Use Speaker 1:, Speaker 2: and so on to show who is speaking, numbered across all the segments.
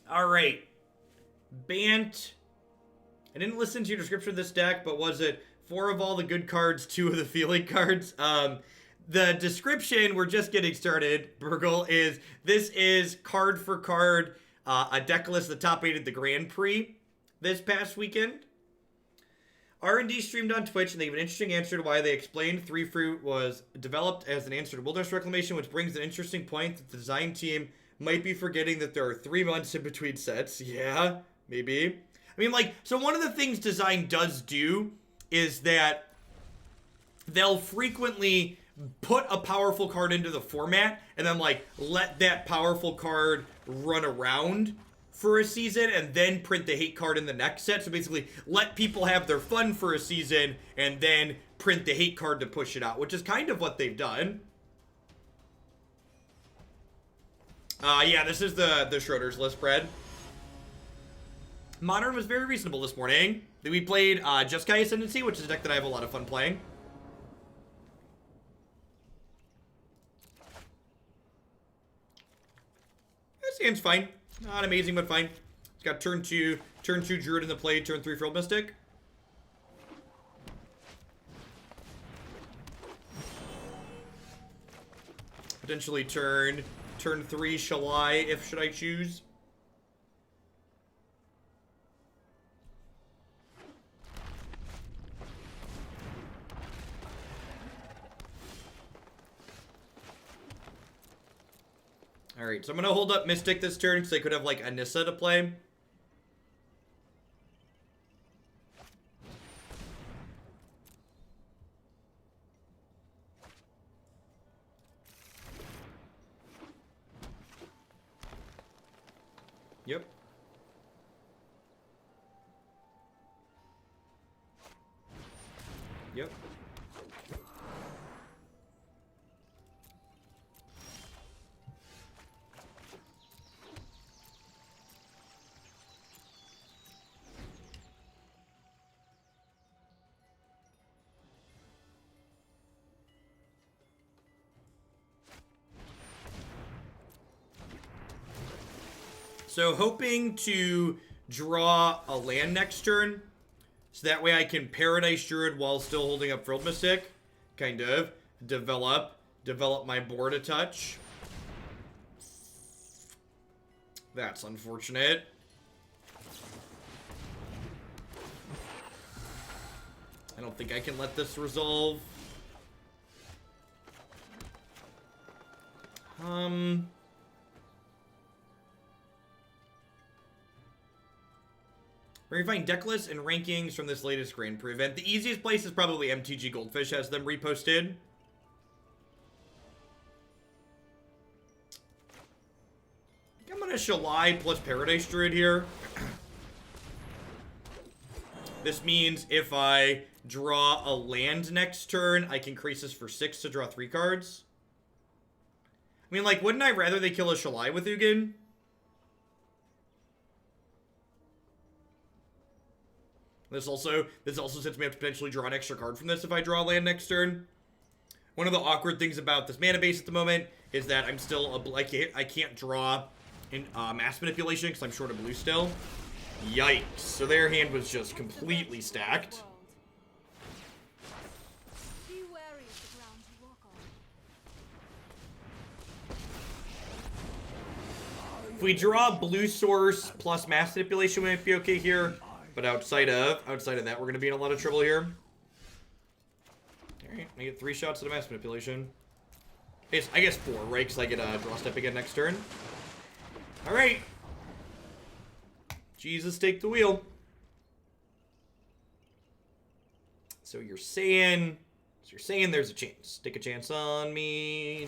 Speaker 1: All right. Bant. I didn't listen to your description of this deck, but was it 4 of all the good cards, 2 of the feeling cards? The description, we're just getting started, Burgle, is this is card for card a deck list that top 8 at the Grand Prix this past weekend. R&D streamed on Twitch, and they have an interesting answer to why they explained 3 Fruit was developed as an answer to Wilderness Reclamation, which brings an interesting point that the design team might be forgetting that there are 3 months in between sets. Yeah, maybe. I mean, like, so one of the things design does do is that they'll frequently put a powerful card into the format and then, like, let that powerful card run around for a season and then print the hate card in the next set. So basically, let people have their fun for a season and then print the hate card to push it out, which is kind of what they've done. Yeah, this is the Schroeder's list, Brad. Modern was very reasonable this morning. We played Jeskai Ascendancy, which is a deck that I have a lot of fun playing. This hand's fine. Not amazing, but fine. It's got turn 2 Druid in the play, turn 3 Frilled Mystic. Potentially turn 3 Shalai, if should I choose. Alright, so I'm going to hold up Mystic this turn because they could have, like, a Nissa to play. Yep. Yep. So hoping to draw a land next turn, so that way I can Paradise Druid while still holding up Frilled Mystic. Kind of. Develop my board a touch. That's unfortunate. I don't think I can let this resolve. We're gonna find deck lists and rankings from this latest Grand Prix event. The easiest place is probably MTG Goldfish, has them reposted. I think I'm gonna Shalai plus Paradise Druid here. This means if I draw a land next turn, I can Krasis for 6 to draw 3 cards. I mean, like, wouldn't I rather they kill a Shalai with Ugin? This also sets me up to potentially draw an extra card from this if I draw land next turn. One of the awkward things about this mana base at the moment is that I'm still I can't draw in mass manipulation because I'm short of blue still. Yikes! So their hand was just completely stacked. If we draw blue source plus mass manipulation, we might be okay here. But outside of that, we're going to be in a lot of trouble here. Alright, I get 3 shots at a mass manipulation. I guess 4, right? Because I get a draw step again next turn. Alright. Jesus, take the wheel. So you're saying there's a chance. Take a chance on me.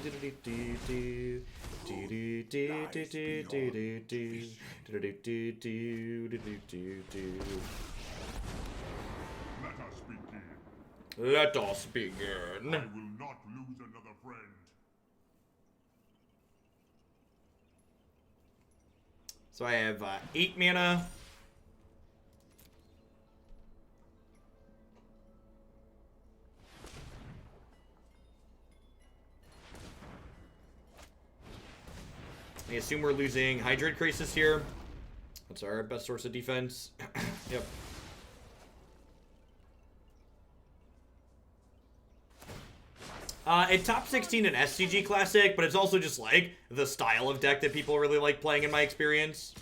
Speaker 1: Let us begin. I will not lose another friend. So I have 8 mana. I assume we're losing Hydroid Krasis here. That's our best source of defense. Yep. It top 16 in SCG Classic, but it's also just like the style of deck that people really like playing in my experience.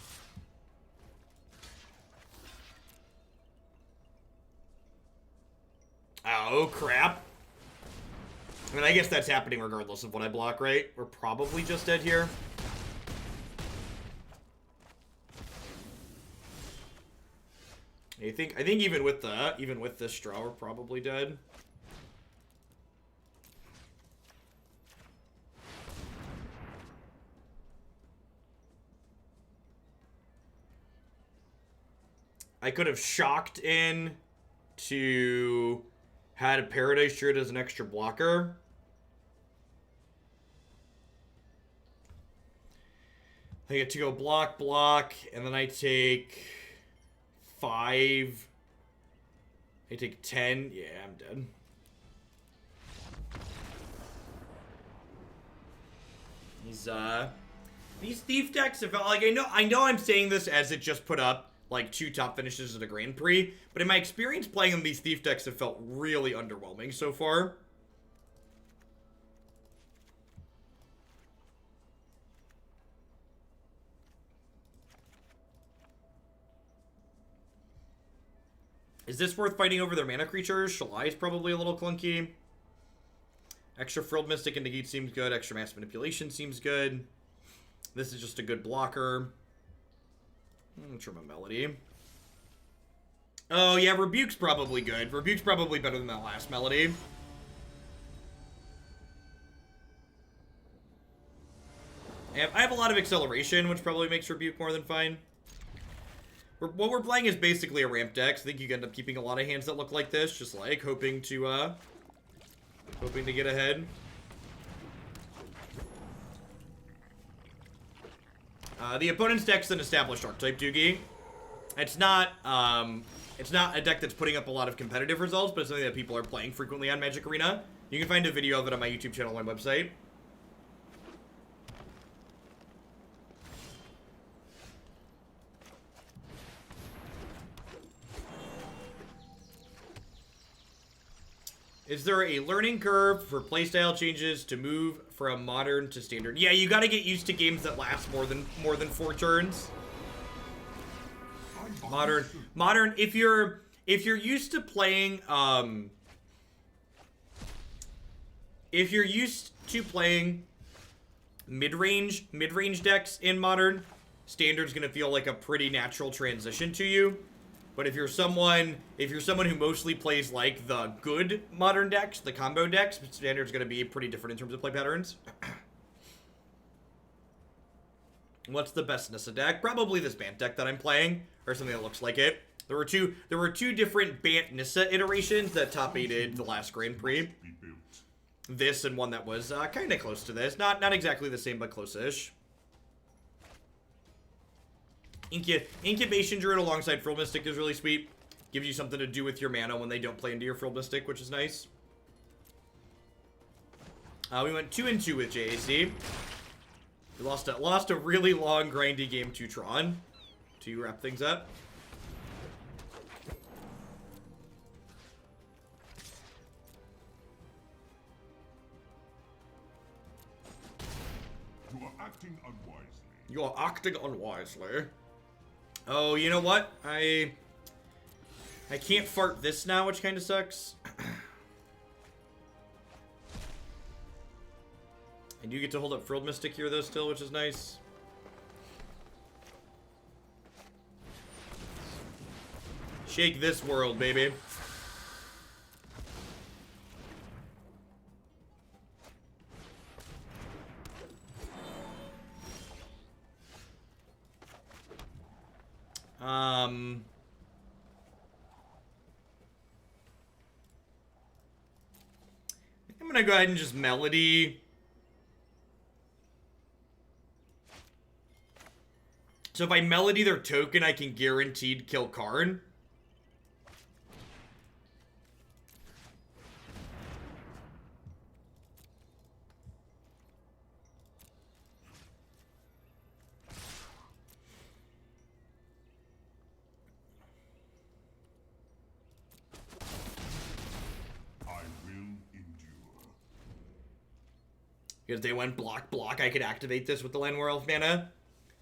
Speaker 1: Oh, crap. I mean, I guess that's happening regardless of what I block, right? We're probably just dead here. I think even with this draw, we're probably dead. I could have shocked in to had a Paradise Druid as an extra blocker. I get to go block, and then I take 5. I take 10. Yeah, I'm dead. These Thief decks have felt like I know I'm saying this as it just put up like 2 top finishes at a Grand Prix, but in my experience playing them, these Thief decks have felt really underwhelming so far. Is this worth fighting over their mana creatures? Shalai is probably a little clunky. Extra Frilled Mystic and Negate seems good. Extra Mass Manipulation seems good. This is just a good blocker. Trim a Melody. Oh, yeah, Rebuke's probably good. Rebuke's probably better than that last Melody. I have a lot of acceleration, which probably makes Rebuke more than fine. What we're playing is basically a ramp deck, so I think you end up keeping a lot of hands that look like this, just like hoping to get ahead. The opponent's deck's an established archetype, Doogie. It's not a deck that's putting up a lot of competitive results, but it's something that people are playing frequently on Magic Arena. You can find a video of it on my YouTube channel and website. Is there a learning curve for playstyle changes to move from modern to standard? Yeah, you gotta get used to games that last more than 4 turns. Modern. If you're used to playing mid-range decks in modern, standard's gonna feel like a pretty natural transition to you. But if you're someone who mostly plays like the good modern decks, the combo decks, standard's gonna be pretty different in terms of play patterns. What's the best Nissa deck? Probably this Bant deck that I'm playing, or something that looks like it. There were two different Bant Nissa iterations that top 8'd the last Grand Prix. This and one that was kind of close to this. Not exactly the same, but close-ish. Incubation Druid alongside Frilled Mystic is really sweet. Gives you something to do with your mana when they don't play into your Frilled Mystic, which is nice. We went 2-2 with JAC. We lost a really long, grindy game to Tron to wrap things up.
Speaker 2: You are acting unwisely.
Speaker 1: You are acting unwisely. Oh, you know what? I can't fart this now, which kind of sucks. I do get to hold up Frilled Mystic here, though, still, which is nice. Shake this world, baby. I'm gonna go ahead and just Melody. So if I Melody their token, I can guaranteed kill Karn. because they went block, block. I could activate this with the Llanowar Elf mana.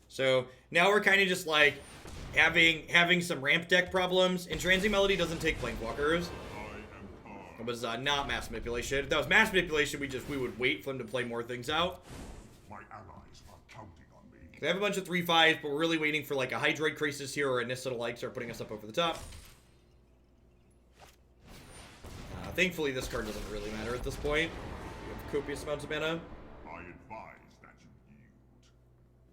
Speaker 1: So now we're kind of just like having some ramp deck problems. And Transient Melody doesn't take Planewalkers. It was not mass manipulation. If that was mass manipulation, we would wait for them to play more things out.
Speaker 2: My allies are counting on me.
Speaker 1: They have a bunch of 3/5s, but we're really waiting for like a Hydroid Krasis here or a Nissa to like start putting us up over the top. Thankfully, this card doesn't really matter at this point. We have copious amounts of mana.
Speaker 2: I advise that you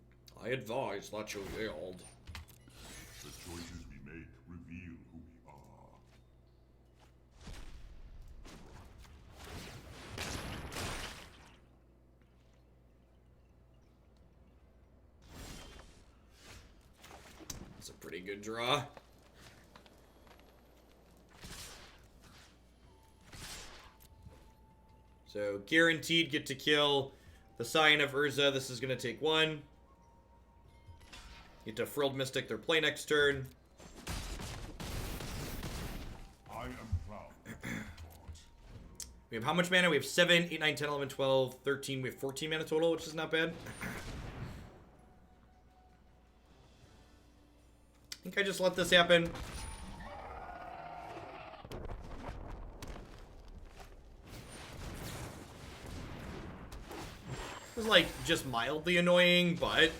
Speaker 2: yield.
Speaker 1: I advise that you yield.
Speaker 2: The choices we make reveal who we are.
Speaker 1: That's a pretty good draw. So, guaranteed get to kill the Scion of Urza. This is going to take 1. Get to Frilled Mystic their play next turn.
Speaker 2: I am proud.
Speaker 1: We have how much mana? We have 7, 8, 9, 10, 11, 12, 13. We have 14 mana total, which is not bad. I think I just let this happen. It was like just mildly annoying, but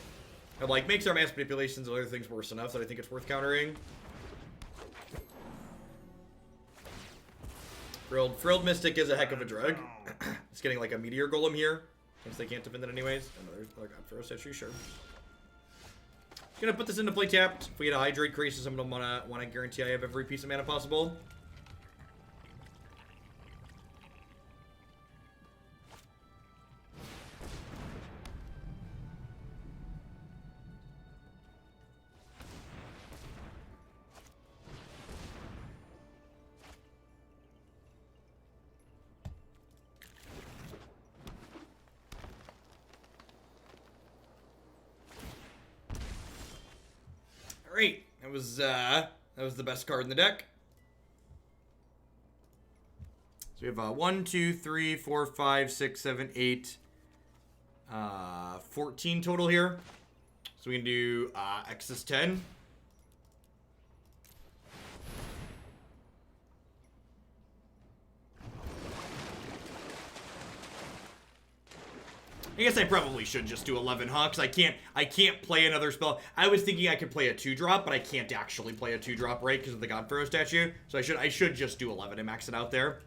Speaker 1: it like makes our mass manipulations and other things worse enough that I think it's worth countering. Frilled Mystic is a heck of a drug. It's getting like a meteor golem here, since they can't defend it anyways. Another God statue, sure. Gonna put this into play tapped. If we get a Hydroid Krasis, I'm gonna wanna guarantee I have every piece of mana possible. Alright, that was the best card in the deck. So we have 1, 2, 3, 4, 5, 6, 7, 8, 14 total here. So we can do X is 10. I guess I probably should just do 11, huh? Because I can't play another spell. I was thinking I could play a 2-drop, but I can't actually play a 2-drop, right? Because of the Godpharaoh statue. So I should just do 11 and max it out there.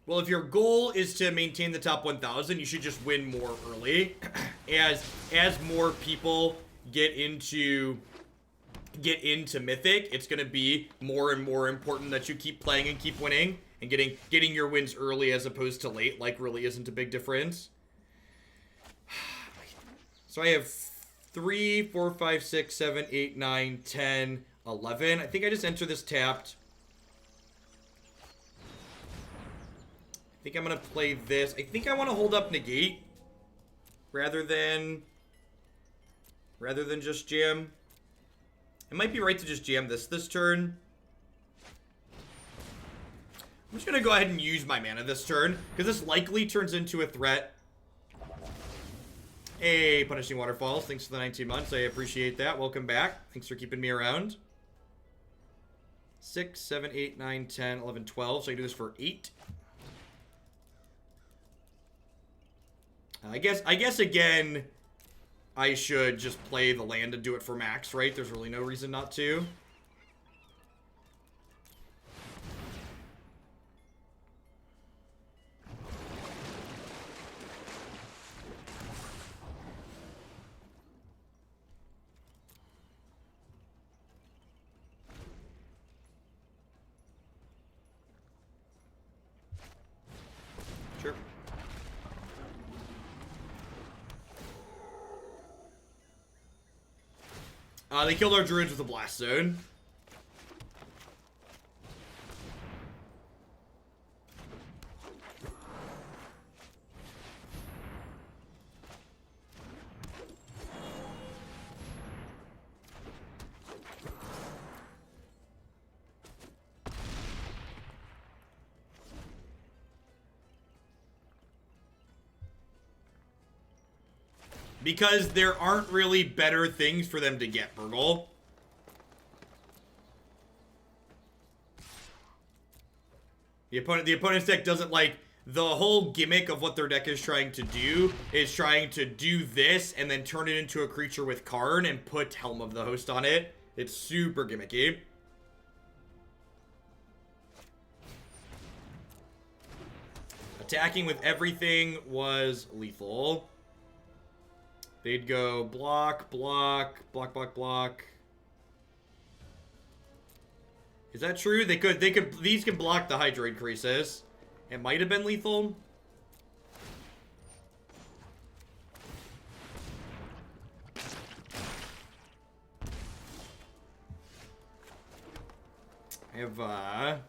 Speaker 1: Well, if your goal is to maintain the top 1,000, you should just win more early. As more people get into Mythic, it's gonna be more and more important that you keep playing and keep winning, and getting your wins early as opposed to late, like, really isn't a big difference. So I have 3, 4, 5, 6, 7, 8, 9, 10, 11. I think I just enter this tapped. I think I'm gonna play this. I think I want to hold up Negate rather than just jam. It might be right to just jam this turn. I'm just gonna go ahead and use my mana this turn because this likely turns into a threat. Hey, Punishing Waterfalls, thanks for the 19 months. I appreciate that. Welcome back. Thanks for keeping me around. 6, 7, 8, 9, 10, 11, 12. So I can do this for 8. I guess again, I should just play the land and do it for max, right? There's really no reason not to. Sure. They killed our druids with a blast zone. Because there aren't really better things for them to get, Burgle. The opponent's deck doesn't like... The whole gimmick of what their deck is trying to do is trying to do this and then turn it into a creature with Karn and put Helm of the Host on it. It's super gimmicky. Attacking with everything was lethal. They'd go block, block, block, block, block. Is that true? These can block the Hydroid Krasis. It might have been lethal. I have,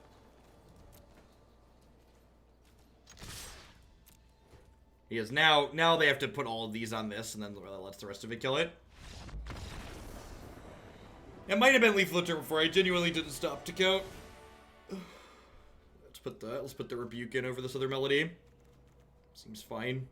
Speaker 1: Because now they have to put all of these on this, and then lets the rest of it kill it. It might have been lethal turn before. I genuinely didn't stop to count. Let's put the Rebuke in over this other melody. Seems fine.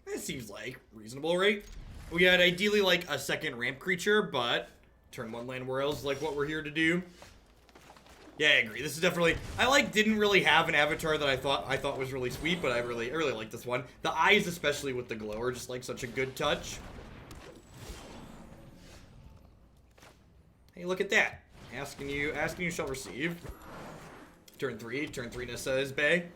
Speaker 1: That seems like reasonable, right? We had ideally like a second ramp creature, but turn 1 Llanowar Elves is like what we're here to do. Yeah, I agree. This is definitely... didn't really have an avatar that I thought was really sweet, but I really like this one. The eyes, especially with the glow, are just like such a good touch. Hey, look at that. Asking you shall receive. Turn 3 Nissa is Bay.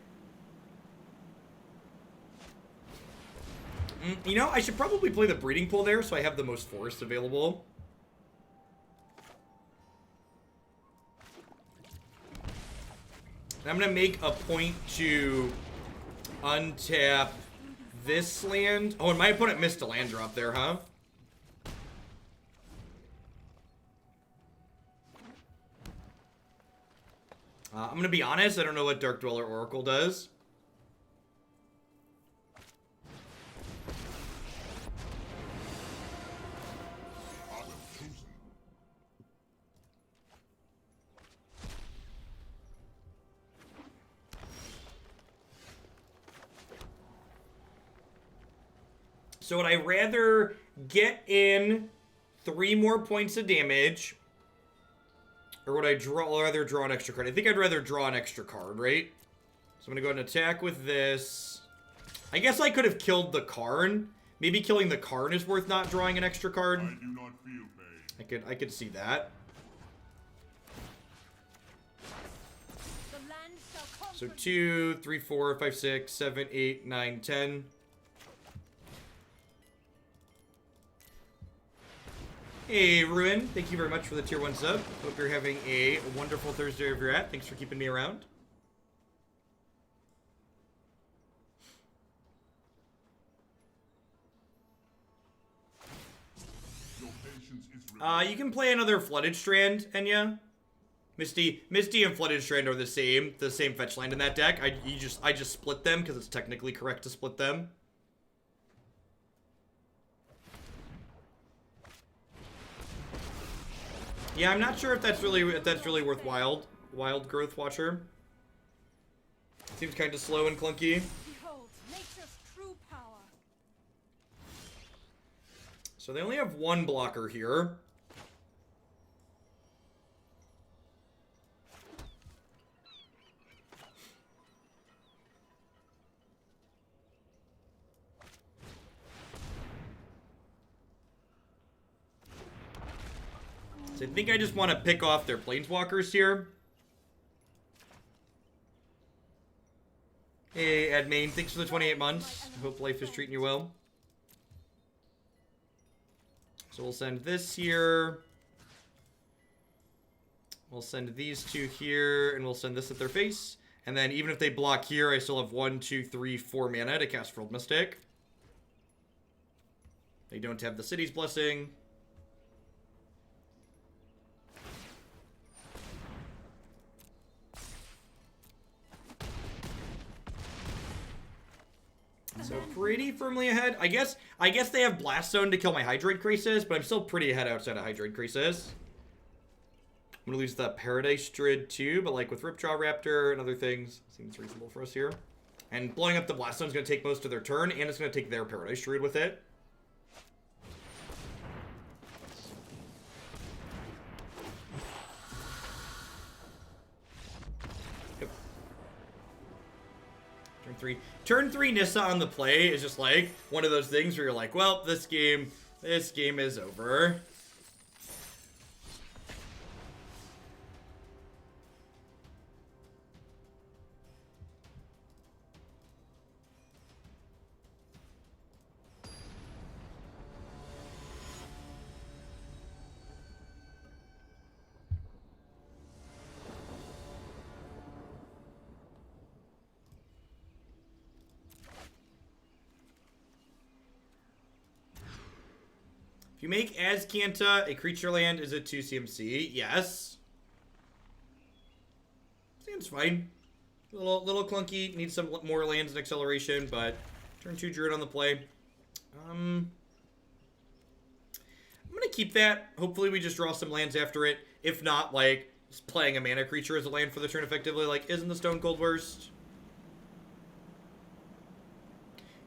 Speaker 1: You know, I should probably play the breeding pool there so I have the most forest available. And I'm going to make a point to untap this land. Oh, and my opponent missed a land drop there, huh? I'm going to be honest, I don't know what Dark Dweller Oracle does. So would I rather get in 3 more points of damage, or would I rather draw an extra card? I think I'd rather draw an extra card, right? So I'm going to go ahead and attack with this. I guess I could have killed the Karn. Maybe killing the Karn is worth not drawing an extra card.
Speaker 2: I do not feel pain.
Speaker 1: I could see that. So 2, 3, 4, 5, 6, 7, 8, 9, 10. Hey, Ruin. Thank you very much for the tier 1 sub. Hope you're having a wonderful Thursday wherever you're at. Thanks for keeping me around. You can play another Flooded Strand, Enya. Misty and Flooded Strand are the same fetch land in that deck. I just split them because it's technically correct to split them. Yeah, I'm not sure if that's really worth Wild Growth Watcher. Seems kind of slow and clunky.
Speaker 3: Behold,
Speaker 1: So they only have one blocker here. So I think I just want to pick off their planeswalkers here. Hey, Admain, thanks for the 28 months. Hope life is treating you well. So we'll send this here. We'll send these two here, and we'll send this at their face. And then even if they block here, I still have 1, 2, 3, 4 mana to cast Frilled Mystic. They don't have the City's Blessing. So pretty firmly ahead. I guess they have Blast Zone to kill my Hydroid Krasis, but I'm still pretty ahead outside of Hydroid Krasis. I'm gonna lose the Paradise Druid too, but like with Ripjaw Raptor and other things, seems reasonable for us here. And blowing up the Blast Zone is gonna take most of their turn, and it's gonna take their Paradise Druid with it. Turn 3 Nissa on the play is just like one of those things where you're like, well, this game is over. If you make Azcanta a creature land, is it 2 CMC? Yes. Seems fine. A little clunky. Needs some more lands and acceleration, but turn 2 Druid on the play. I'm gonna keep that. Hopefully we just draw some lands after it. If not, like, just playing a mana creature as a land for the turn effectively. Like, isn't the Stone Cold worst?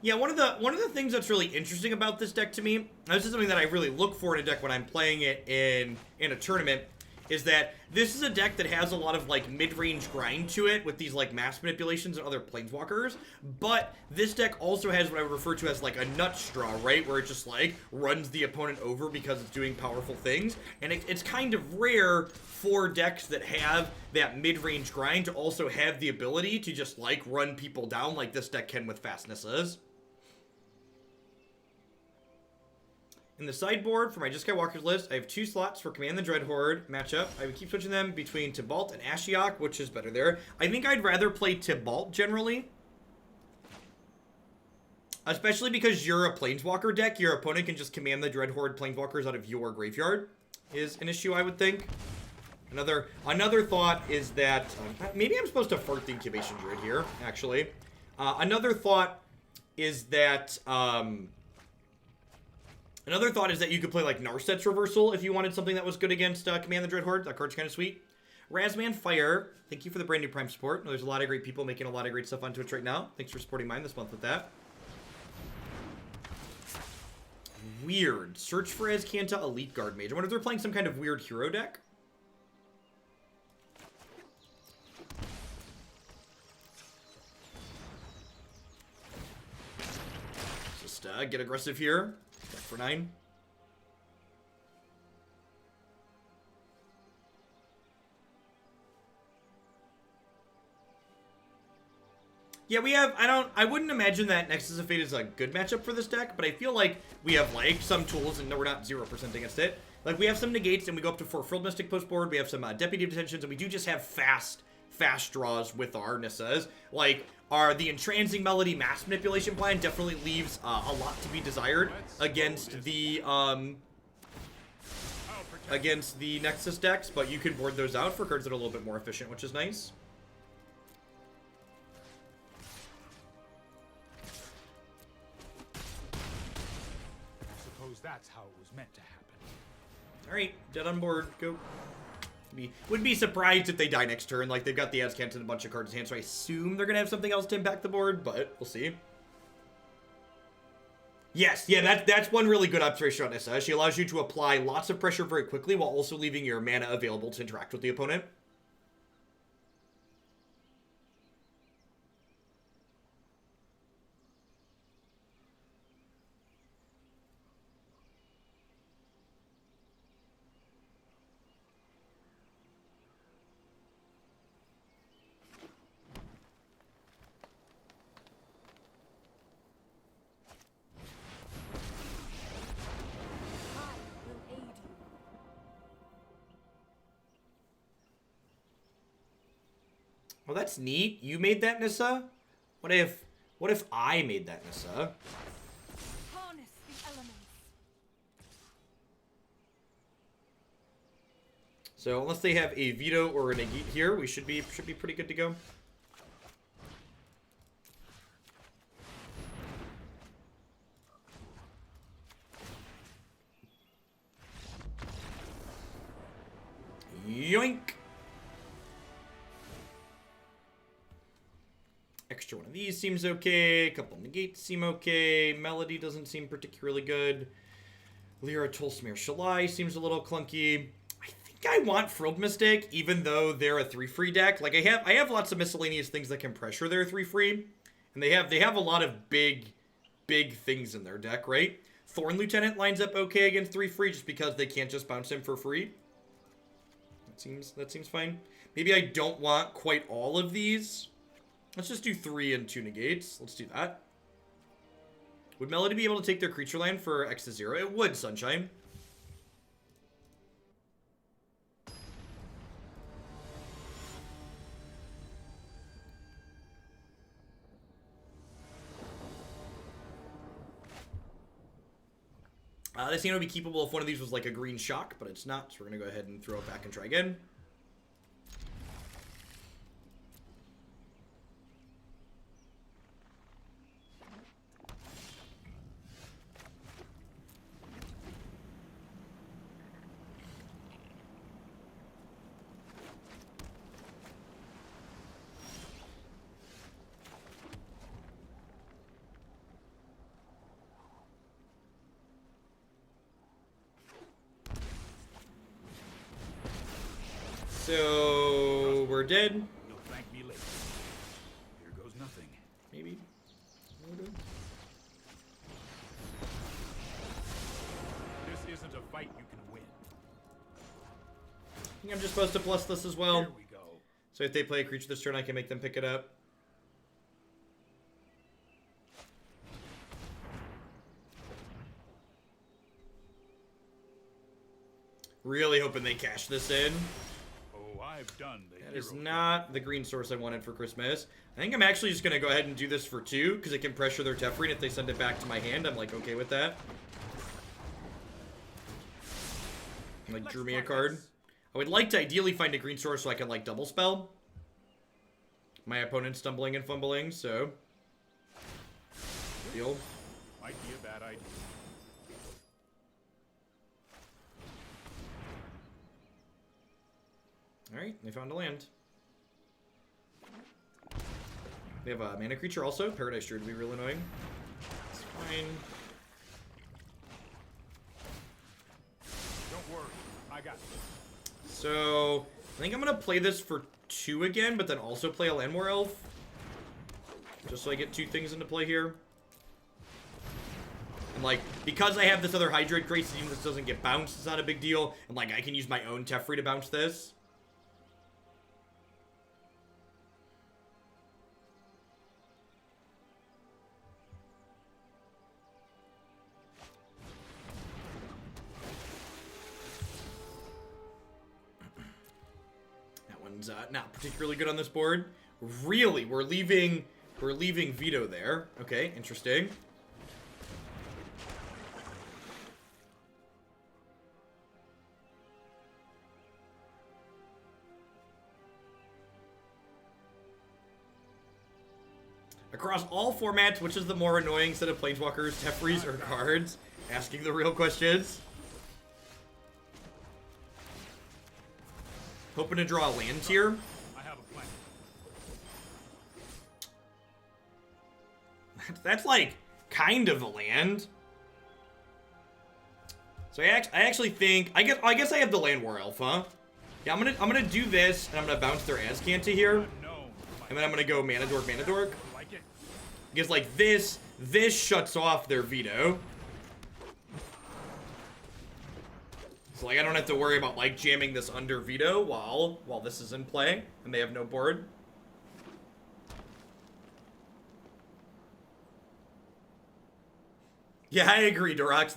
Speaker 1: Yeah, one of the things that's really interesting about this deck to me, this is something that I really look for in a deck when I'm playing it in a tournament, is that this is a deck that has a lot of like mid-range grind to it with these like mass manipulations and other planeswalkers, but this deck also has what I would refer to as like a nut straw, right? Where it just like runs the opponent over because it's doing powerful things, and it's kind of rare for decks that have that mid-range grind to also have the ability to just like run people down like this deck can with fastnesses. In the sideboard for my Just Skywalker's list, I have 2 slots for Command the Dreadhorde matchup. I would keep switching them between Tibalt and Ashiok, which is better there. I think I'd rather play Tibalt generally. Especially because you're a Planeswalker deck, your opponent can just Command the Dreadhorde Planeswalkers out of your graveyard, is an issue I would think. Another thought is that, maybe I'm supposed to fart the Incubation Druid here, actually. Another thought is that, you could play like Narset's Reversal if you wanted something that was good against Command the Dreadhorde. That card's kind of sweet. Razman Fire, thank you for the brand new Prime support. There's a lot of great people making a lot of great stuff on Twitch right now. Thanks for supporting mine this month with that. Weird. Search for Azcanta Elite Guard Mage. I wonder if they're playing some kind of weird hero deck. Just get aggressive here. Deck for 9. Yeah, we have, I wouldn't imagine that Nexus of Fate is a good matchup for this deck, but I feel like we have, like, some tools, and no, we're not 0% against it. Like, we have some negates, and we go up to 4 Frilled Mystic post board, we have some Deputy of Detentions, and we do just have fast draws with our Nissas. Like, the Entrancing Melody Mass Manipulation plan definitely leaves a lot to be desired against the Nexus decks, but you can board those out for cards that are a little bit more efficient, which is nice.
Speaker 3: That's how it was meant to happen.
Speaker 1: Alright, dead on board. Go. Would be surprised if they die next turn. Like, they've got the Azcanta and a bunch of cards in hand, so I assume they're going to have something else to impact the board, but we'll see. Yes, yeah, that's one really good observation on Nissa. She allows you to apply lots of pressure very quickly while also leaving your mana available to interact with the opponent. Well, that's neat. You made that, Nissa? What if I made that, Nissa?
Speaker 4: Harness the elements.
Speaker 1: So unless they have a veto or a negate here, we should be pretty good to go. Yoink! Extra one of these seems okay. A couple negates seem okay. Melody doesn't seem particularly good. Lyra, Tolsimir, Shalai seems a little clunky. I think I want Frilled Mystic, even though they're a 3-free deck. Like I have lots of miscellaneous things that can pressure their 3-free, and they have a lot of big things in their deck, right? Thorn Lieutenant lines up okay against 3-free just because they can't just bounce him for free. That seems fine. Maybe I don't want quite all of these. Let's just do 3 and 2 negates. Let's do that. Would Melody be able to take their creature land for X to 0? It would, Sunshine. This thing would be keepable if one of these was like a green shock, but it's not, so we're going to go ahead and throw it back and try again. So we're dead.
Speaker 3: You'll thank me later. Here goes nothing.
Speaker 1: Maybe.
Speaker 3: This isn't a fight you can win.
Speaker 1: I think I'm just supposed to plus this as well.
Speaker 3: Here we go.
Speaker 1: So if they play a creature this turn, I can make them pick it up. Really hoping they cash this in.
Speaker 3: Oh, I've done the
Speaker 1: That is
Speaker 3: hero
Speaker 1: not the green source I wanted for Christmas. I think I'm actually just going to go ahead and do this for 2, because it can pressure their Teferi, and if they send it back to my hand, I'm like, okay with that. Like, drew me a card. I would like to ideally find a green source so I can, like, double spell. My opponent's stumbling and fumbling, so... Deal.
Speaker 3: Might be a bad idea.
Speaker 1: Alright, they found a land. They have a mana creature also. Paradise Druid would be real annoying. It's fine.
Speaker 3: Don't worry, I got this.
Speaker 1: So, I think I'm going to play this for 2 again, but then also play a Llanowar Elf. Just so I get 2 things into play here. And, like, because I have this other Hydroid Krasis, even if this doesn't get bounced, it's not a big deal. And, like, I can use my own Teferi to bounce this. Not particularly good on this board. Really, we're leaving veto there. Okay, interesting. Across all formats, which is the more annoying set of Planeswalkers, Teferis, or cards? Asking the real questions. Hoping to draw a land here.
Speaker 3: I have a plan.
Speaker 1: That's like kind of a land. So I actually think I guess I have the Llanowar Elf, huh? Yeah, I'm gonna do this, and I'm gonna bounce their Azcanta here,
Speaker 3: Unknown.
Speaker 1: and then I'm gonna go Mana Dork, Mana Dork.
Speaker 3: Like it?
Speaker 1: Because like this shuts off their veto. So like I don't have to worry about like jamming this under veto while this is in play and they have no board. Yeah, I agree, Dorox.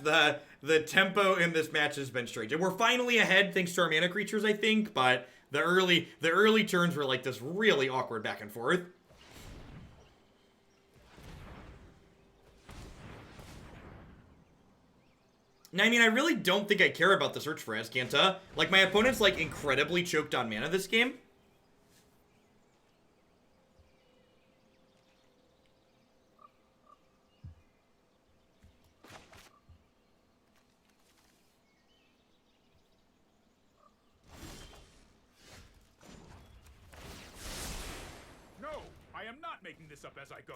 Speaker 1: The tempo in this match has been strange. And we're finally ahead thanks to our mana creatures, I think, but the early turns were like this really awkward back and forth. Now, I mean, I really don't think I care about the search for Azcanta. Like, my opponent's, like, incredibly choked on mana this game.
Speaker 3: No, I am not making this up as I go.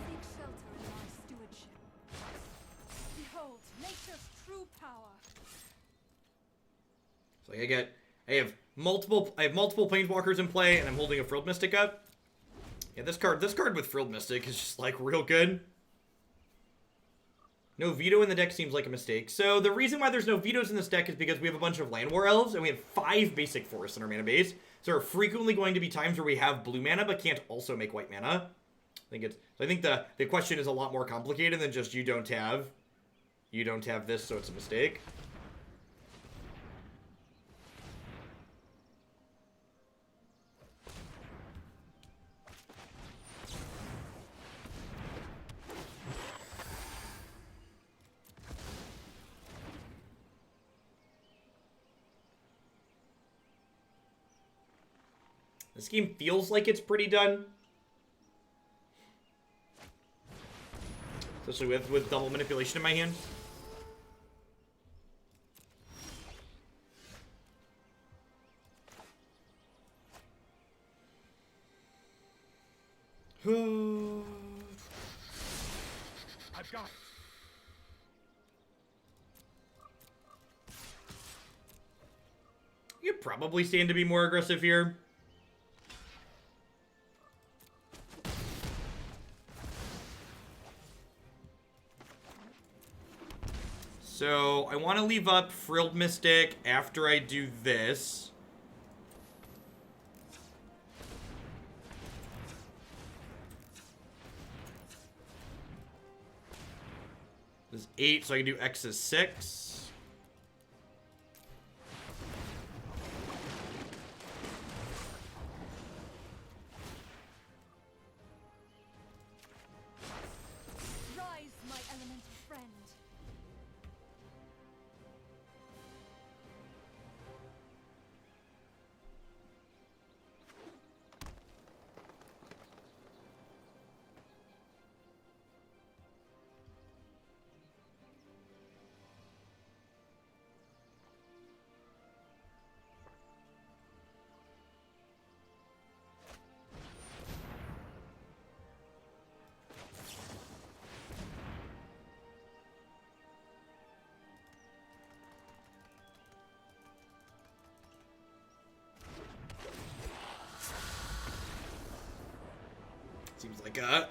Speaker 4: Seek shelter in my stewardship. Behold, nature's true power.
Speaker 1: So I have multiple Planeswalkers in play, and I'm holding a Frilled Mystic up. Yeah, this card with Frilled Mystic is just, like, real good. No veto in the deck seems like a mistake. So the reason why there's no vetoes in this deck is because we have a bunch of Llanowar Elves, and we have 5 basic forests in our mana base. So there are frequently going to be times where we have blue mana, but can't also make white mana. I think the question is a lot more complicated than just you don't have this, so it's a mistake. This game feels like it's pretty done. Especially with double manipulation in my hand.
Speaker 3: I've got it.
Speaker 1: You could probably stand to be more aggressive here. So, I want to leave up Frilled Mystic after I do this. This is 8, so I can do X is 6.
Speaker 4: Rise, my elemental friend.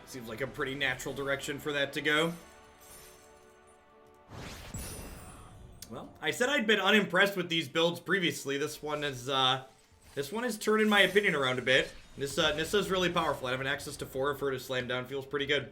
Speaker 4: Seems like a pretty natural direction for that to go. Well, I said I'd been unimpressed with these builds previously. This one is turning my opinion around a bit. Nissa's really powerful. Having access to 4 of her to slam down feels pretty good.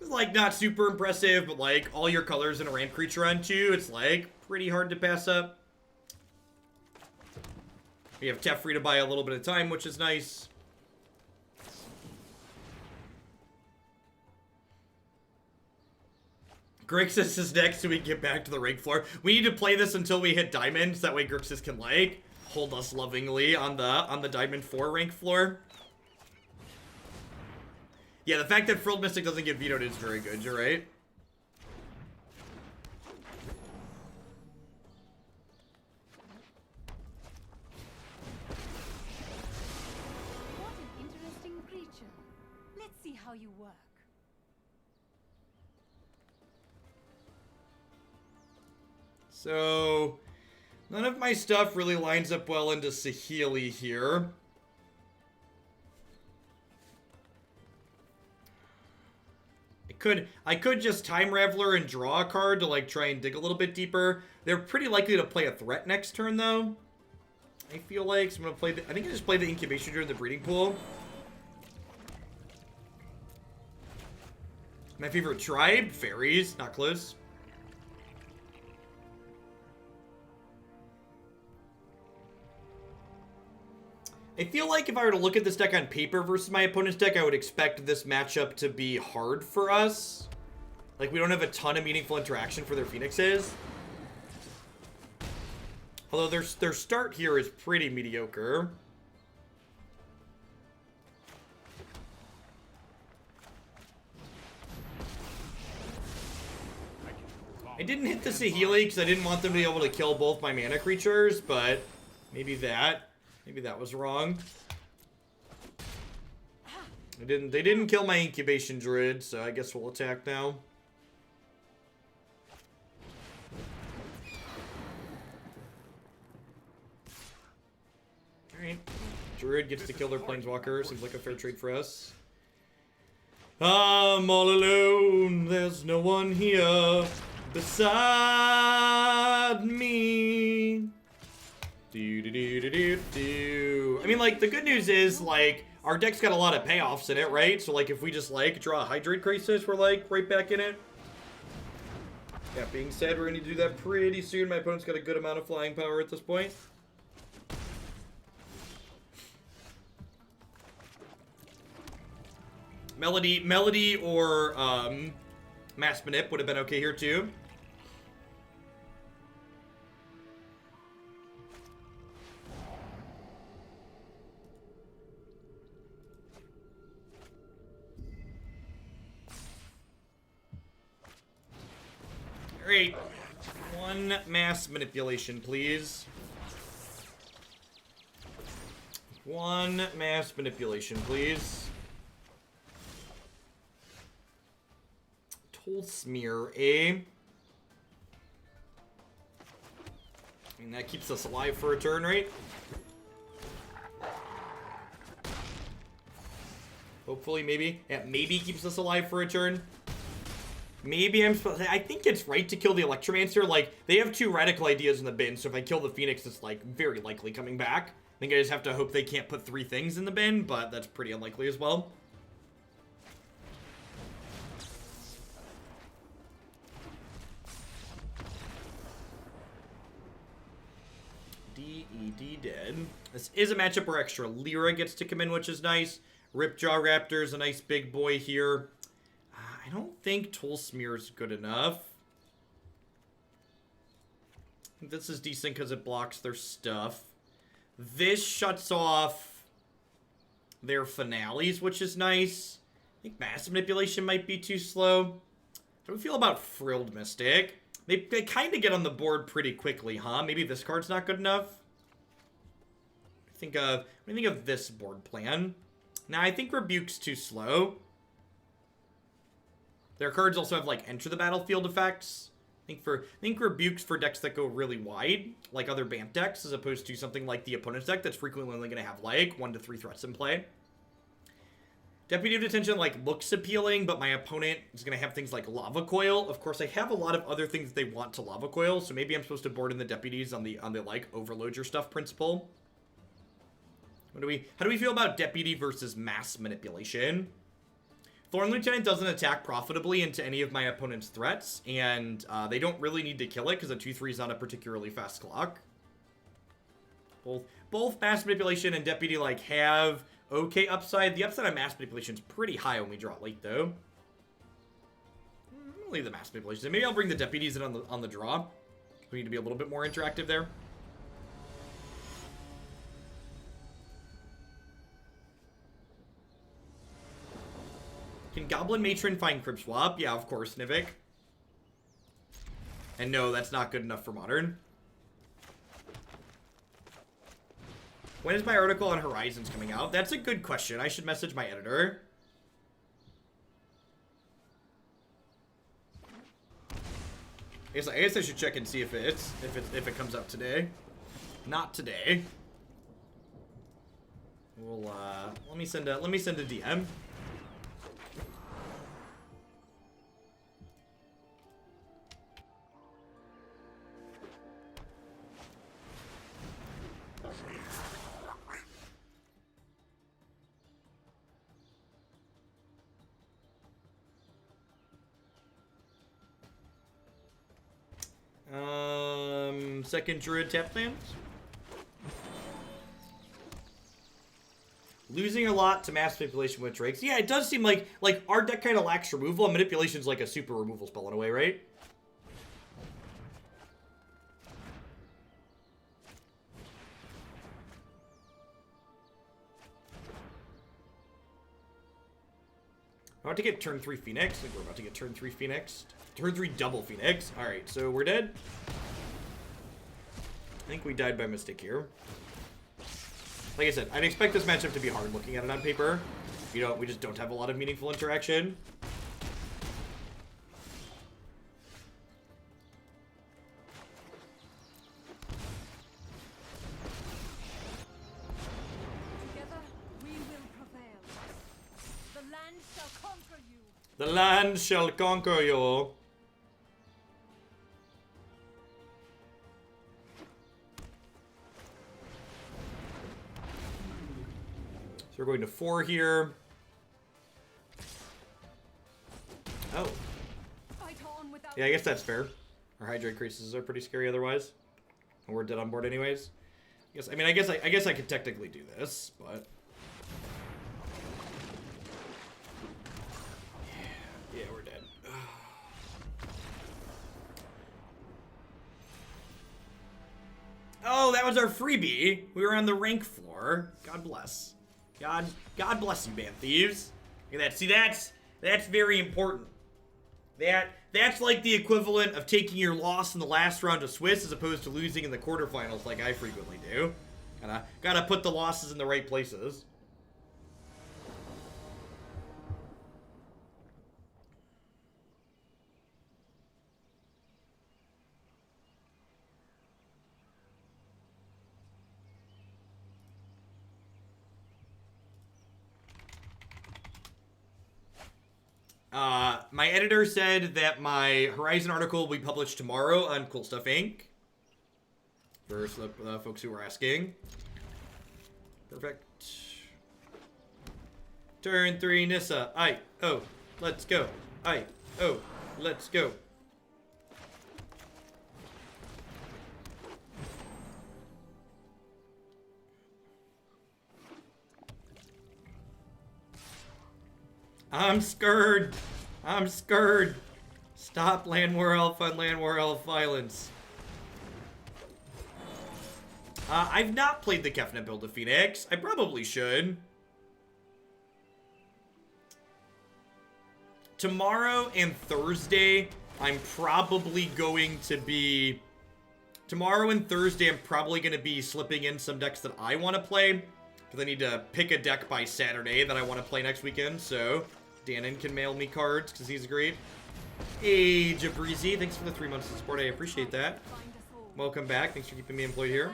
Speaker 4: Like, not super impressive, but like all your colors in a ramp creature on 2, it's like pretty hard to pass up.
Speaker 1: We have Teferi to buy a little bit of time, which is nice. Grixis is next so we can get back to the rank floor. We need to play this until we hit Diamond, so that way Grixis can, like, hold us lovingly on the Diamond 4 rank floor. Yeah, the fact that Frilled Mystic doesn't get vetoed is very good, you're right.
Speaker 5: What an interesting creature. Let's see how you work.
Speaker 1: So, none of my stuff really lines up well into Saheeli here. I could just time Raveler and draw a card to like try and dig a little bit deeper. They're pretty likely to play a threat next turn though. I feel like, so I'm gonna play I think I just play the Incubation Druid in the breeding pool. My favorite tribe, fairies, not close. I feel like if I were to look at this deck on paper versus my opponent's deck, I would expect this matchup to be hard for us. Like, we don't have a ton of meaningful interaction for their Phoenixes. Although their start here is pretty mediocre. I didn't hit the Saheeli because I didn't want them to be able to kill both my mana creatures, but maybe that was wrong. They didn't kill my Incubation Druid, so I guess we'll attack now. Alright. Druid gets to kill their Planeswalker. Seems like a fair trade for us. I'm all alone. There's no one here beside me. I mean, like, the good news is, like, our deck's got a lot of payoffs in it, right? So, like, if we just, like, draw a Hydroid Krasis, we're, like, right back in it. That being said, we're going to do that pretty soon. My opponent's got a good amount of flying power at this point. Melody or, Mass Manip would have been okay here, too. Alright. One Mass Manipulation, please. One Mass Manipulation, please. Tolsimir, eh? I mean, that keeps us alive for a turn, right? Hopefully, maybe. Yeah, maybe keeps us alive for a turn. Maybe I'm supposed to, I think it's right to kill the Electromancer. Like, they have two radical ideas in the bin, so if I kill the Phoenix, it's, like, very likely coming back. I think I just have to hope they can't put 3 things in the bin, but that's pretty unlikely as well. DED dead. This is a matchup where extra Lyra gets to come in, which is nice. Ripjaw Raptor is a nice big boy here. I don't think Tolsimir is good enough. I think this is decent because it blocks their stuff. This shuts off their finales, which is nice. I think Mass Manipulation might be too slow. How do we feel about Frilled Mystic? They kind of get on the board pretty quickly, huh? Maybe this card's not good enough. What do you think of this board plan? Now, I think Rebuke's too slow. Their cards also have, like, enter the battlefield effects. I think Rebuke's for decks that go really wide, like other Bant decks, as opposed to something like the opponent's deck that's frequently only going to have, like, 1 to 3 threats in play. Deputy of Detention, like, looks appealing, but my opponent is going to have things like Lava Coil. Of course, I have a lot of other things that they want to Lava Coil, so maybe I'm supposed to board in the deputies on the like, overload your stuff principle. How do we feel about Deputy versus Mass Manipulation? Thorn Lieutenant doesn't attack profitably into any of my opponent's threats, and they don't really need to kill it because a 2/3 is not a particularly fast clock. Both Mass Manipulation and Deputy, like, have okay upside. The upside on Mass Manipulation is pretty high when we draw it late, though. I'll leave the Mass Manipulation. Maybe I'll bring the Deputies in on the draw. We need to be a little bit more interactive there. Can Goblin Matron find Crib Swap? Yeah, of course, Nivik. And no, that's not good enough for Modern. When is my article on Horizons coming out? That's a good question. I should message my editor. I guess I should check and see if it comes out today. Not today. We'll let me send a DM. Second Druid tap lands. Losing a lot to Mass Manipulation with Drakes. Yeah, it does seem like our deck kind of lacks removal, and Manipulation's like a super removal spell in a way, right? I'm about to get turn 3 Phoenix. I think we're about to get turn 3 Phoenix. Turn 3 double Phoenix. Alright, so we're dead. I think we died by mistake here. Like I said, I'd expect this matchup to be hard looking at it on paper. You know, we just don't have a lot of meaningful interaction.
Speaker 5: Together we will prevail. The land shall conquer you.
Speaker 1: The land shall conquer you. We're going to 4 here. Oh. Yeah, I guess that's fair. Our Hydroid Krasis are pretty scary otherwise. And we're dead on board anyways. I guess I could technically do this, but yeah, we're dead. Oh, that was our freebie. We were on the rank floor. God bless. God bless you, Bant Thieves. Look at that. See, that's very important. That's like the equivalent of taking your loss in the last round of Swiss as opposed to losing in the quarterfinals like I frequently do. Gotta put the losses in the right places. My editor said that my Horizon article will be published tomorrow on Cool Stuff Inc. For the folks who were asking. Perfect. Turn 3 Nissa. Let's go. Let's go. I'm scared. Stop Llanowar Elf on Llanowar Elf violence. I've not played the Kefnet build of Phoenix. I probably should. Tomorrow and Thursday, I'm probably going to be... Tomorrow and Thursday, I'm probably going to be slipping in some decks that I want to play. Because I need to pick a deck by Saturday that I want to play next weekend, so... Danon can mail me cards, because he's great. Hey, Jabrizi, thanks for the 3 months of support. I appreciate that. Welcome back. Thanks for keeping me employed here.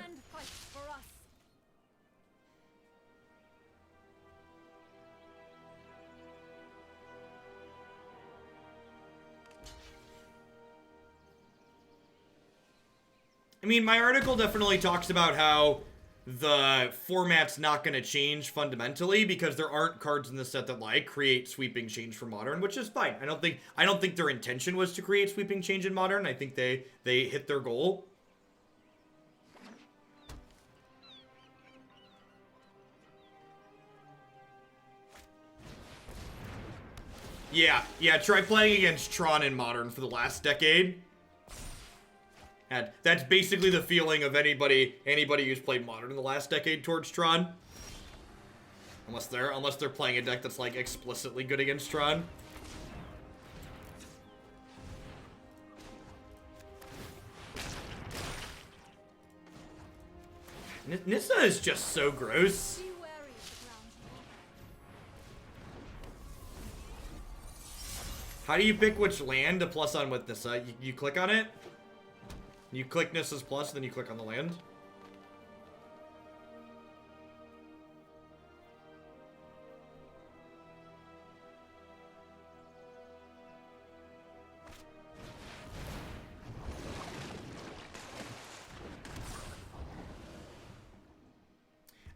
Speaker 1: I mean, my article definitely talks about how the format's not going to change fundamentally because there aren't cards in the set that like create sweeping change for Modern, which is fine. I don't think their intention was to create sweeping change in Modern. I think they hit their goal. Yeah, try playing against Tron in Modern for the last decade. And that's basically the feeling of anybody who's played Modern in the last decade towards Tron. Unless they're playing a deck that's like explicitly good against Tron. Nissa is just so gross.
Speaker 5: Be wary of the ground you walk.
Speaker 1: How do you pick which land to plus on with Nissa? You click on it? You click Nissa's plus, then you click on the land?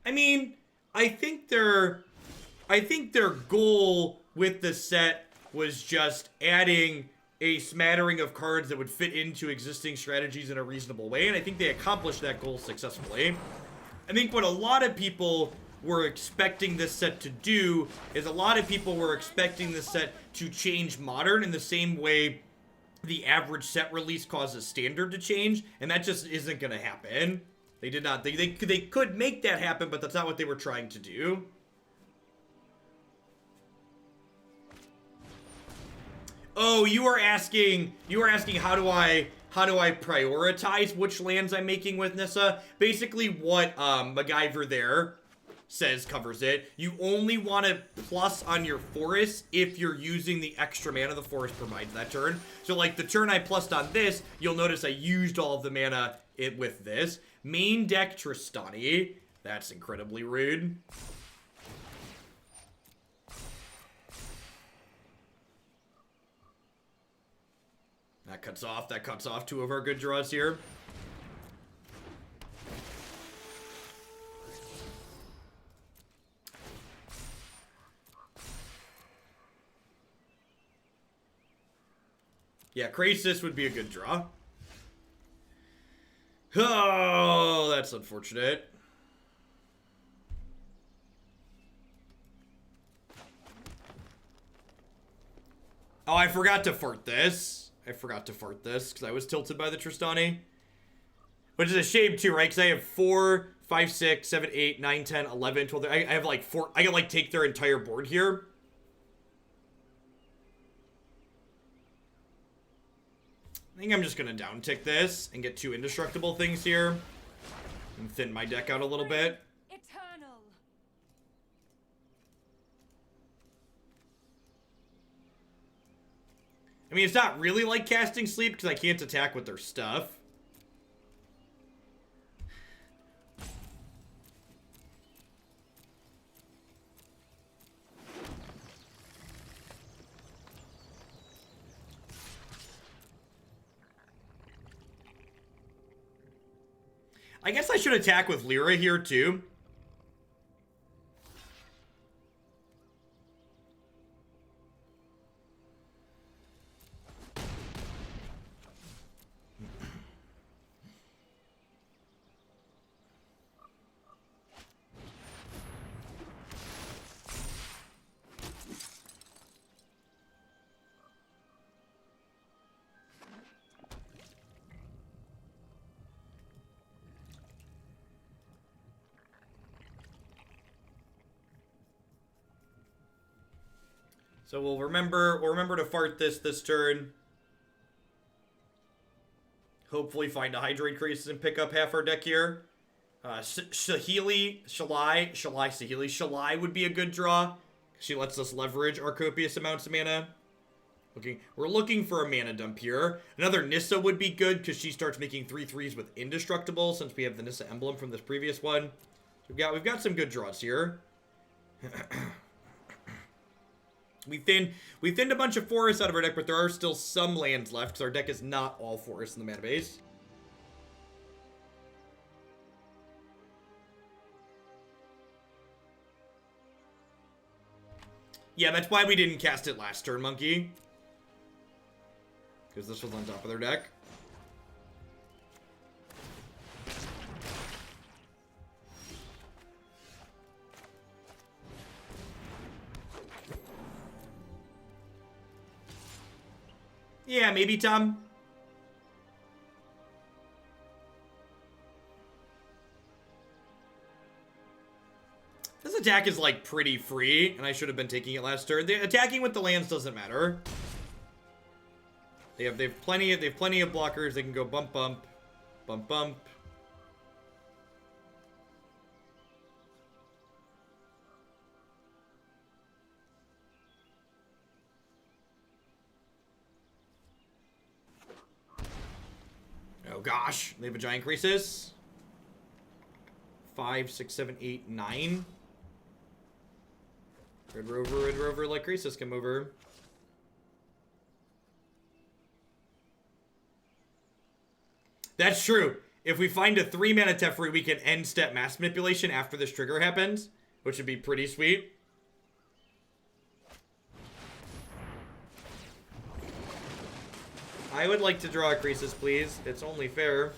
Speaker 1: I mean, I think their goal with the set was just adding a smattering of cards that would fit into existing strategies in a reasonable way, and I think they accomplished that goal successfully. I think what a lot of people were expecting this set to do is a lot of people were expecting this set to change Modern in the same way the average set release causes Standard to change, and that just isn't going to happen. They did not. They could make that happen, but that's not what they were trying to do. Oh, you are asking how do I prioritize which lands I'm making with Nissa? Basically what MacGyver there says covers it. You only want to plus on your forest if you're using the extra mana the forest provides that turn. So like the turn I plussed on this, you'll notice I used all of the mana with this. Main deck Tristani. That's incredibly rude. That cuts off two of our good draws here. Yeah, Krasis would be a good draw. Oh, that's unfortunate. Oh, I forgot to fart this. Because I was tilted by the Tristani. Which is a shame too, right? Because I have 4, 5, 6, 7, 8, 9, 10, 11, 12. I have like 4. I can like take their entire board here. I think I'm just going to down tick this and get 2 indestructible things here. And thin my deck out a little bit.
Speaker 5: Eternal.
Speaker 1: I mean, it's not really like casting sleep because I can't attack with their stuff. I guess I should attack with Lyra here too. So we'll remember to fart this turn. Hopefully find a Hydroid Krasis and pick up half our deck here. Shalai would be a good draw. She lets us leverage our copious amounts of mana. We're looking for a mana dump here. Another Nissa would be good because she starts making 3/3s with indestructible since we have the Nissa emblem from this previous one. So we've got some good draws here. We thinned a bunch of forests out of our deck, but there are still some lands left, because our deck is not all forests in the mana base. Yeah, that's why we didn't cast it last turn, Monkey. Because this was on top of their deck. Yeah, maybe, Tom. This attack is, like, pretty free, and I should have been taking it last turn. Attacking with the lands doesn't matter. They've plenty of blockers. They can go bump, bump, bump, bump. Oh gosh, they have a giant Krasis. 5, 6, 7, 8, 9. Red Rover, like Krasis come over. That's true. If we find a 3-mana Teferi, we can end step mass manipulation after this trigger happens, which would be pretty sweet. I would like to draw a Krasis, please. It's only fair.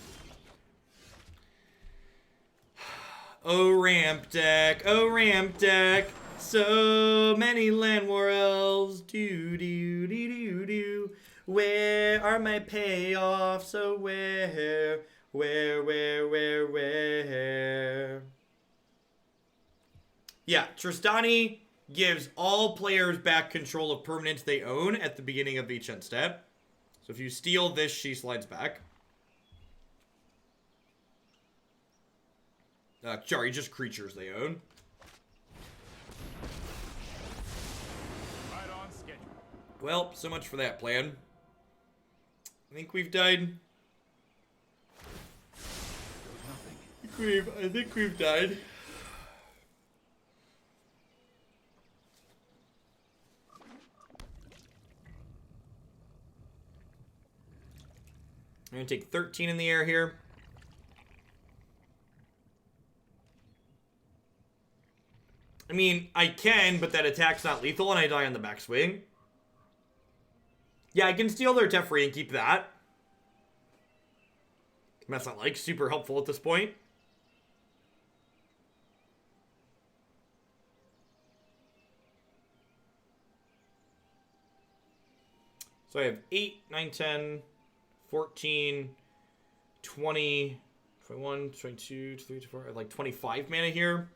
Speaker 1: Oh, ramp deck. Oh, ramp deck. So many Llanowar Elves. Do, do, do, do, do. Where are my payoffs? Oh, where? Yeah, Tristani gives all players back control of permanents they own at the beginning of each end step. So if you steal this, she slides back. Sorry, just creatures they own.
Speaker 3: Right on schedule.
Speaker 1: Well, so much for that plan. I think we've died. I think we've died. I'm gonna take 13 in the air here. I mean, I can, but that attack's not lethal and I die on the backswing. Yeah, I can steal their Teferi and keep that. That's not, like, super helpful at this point. So I have 8, 9, 10, 14, 20, 21, 22, 23, 24, I have like 25 mana here.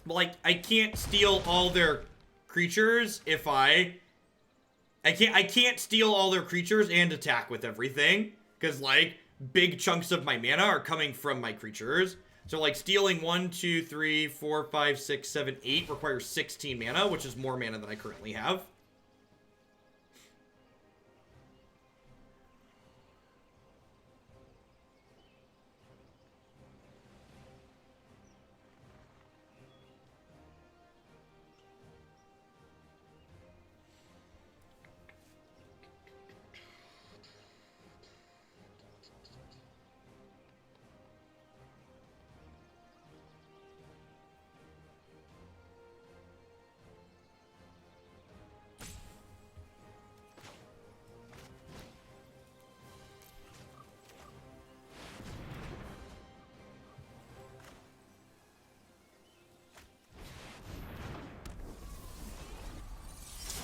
Speaker 1: But like, I can't steal all their creatures if I can't steal all their creatures and attack with everything. Because like, big chunks of my mana are coming from my creatures. So like stealing 1, 2, 3, 4, 5, 6, 7, 8 requires 16 mana, which is more mana than I currently have.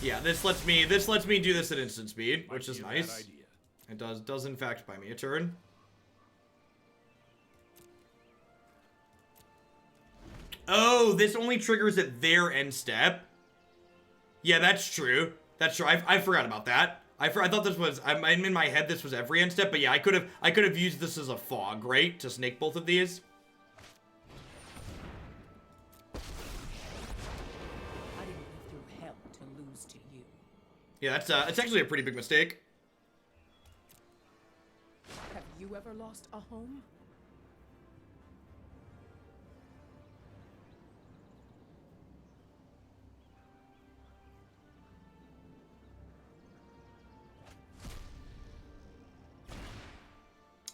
Speaker 1: Yeah, this lets me do this at instant speed, which is nice. It does in fact buy me a turn. Oh, this only triggers at their end step. Yeah, that's true. That's true. I forgot about that. I thought this was, I'm in my head this was every end step, but yeah, I could have used this as a fog, right? To snake both of these. Yeah, it's actually a pretty big mistake.
Speaker 5: Have you ever lost a home?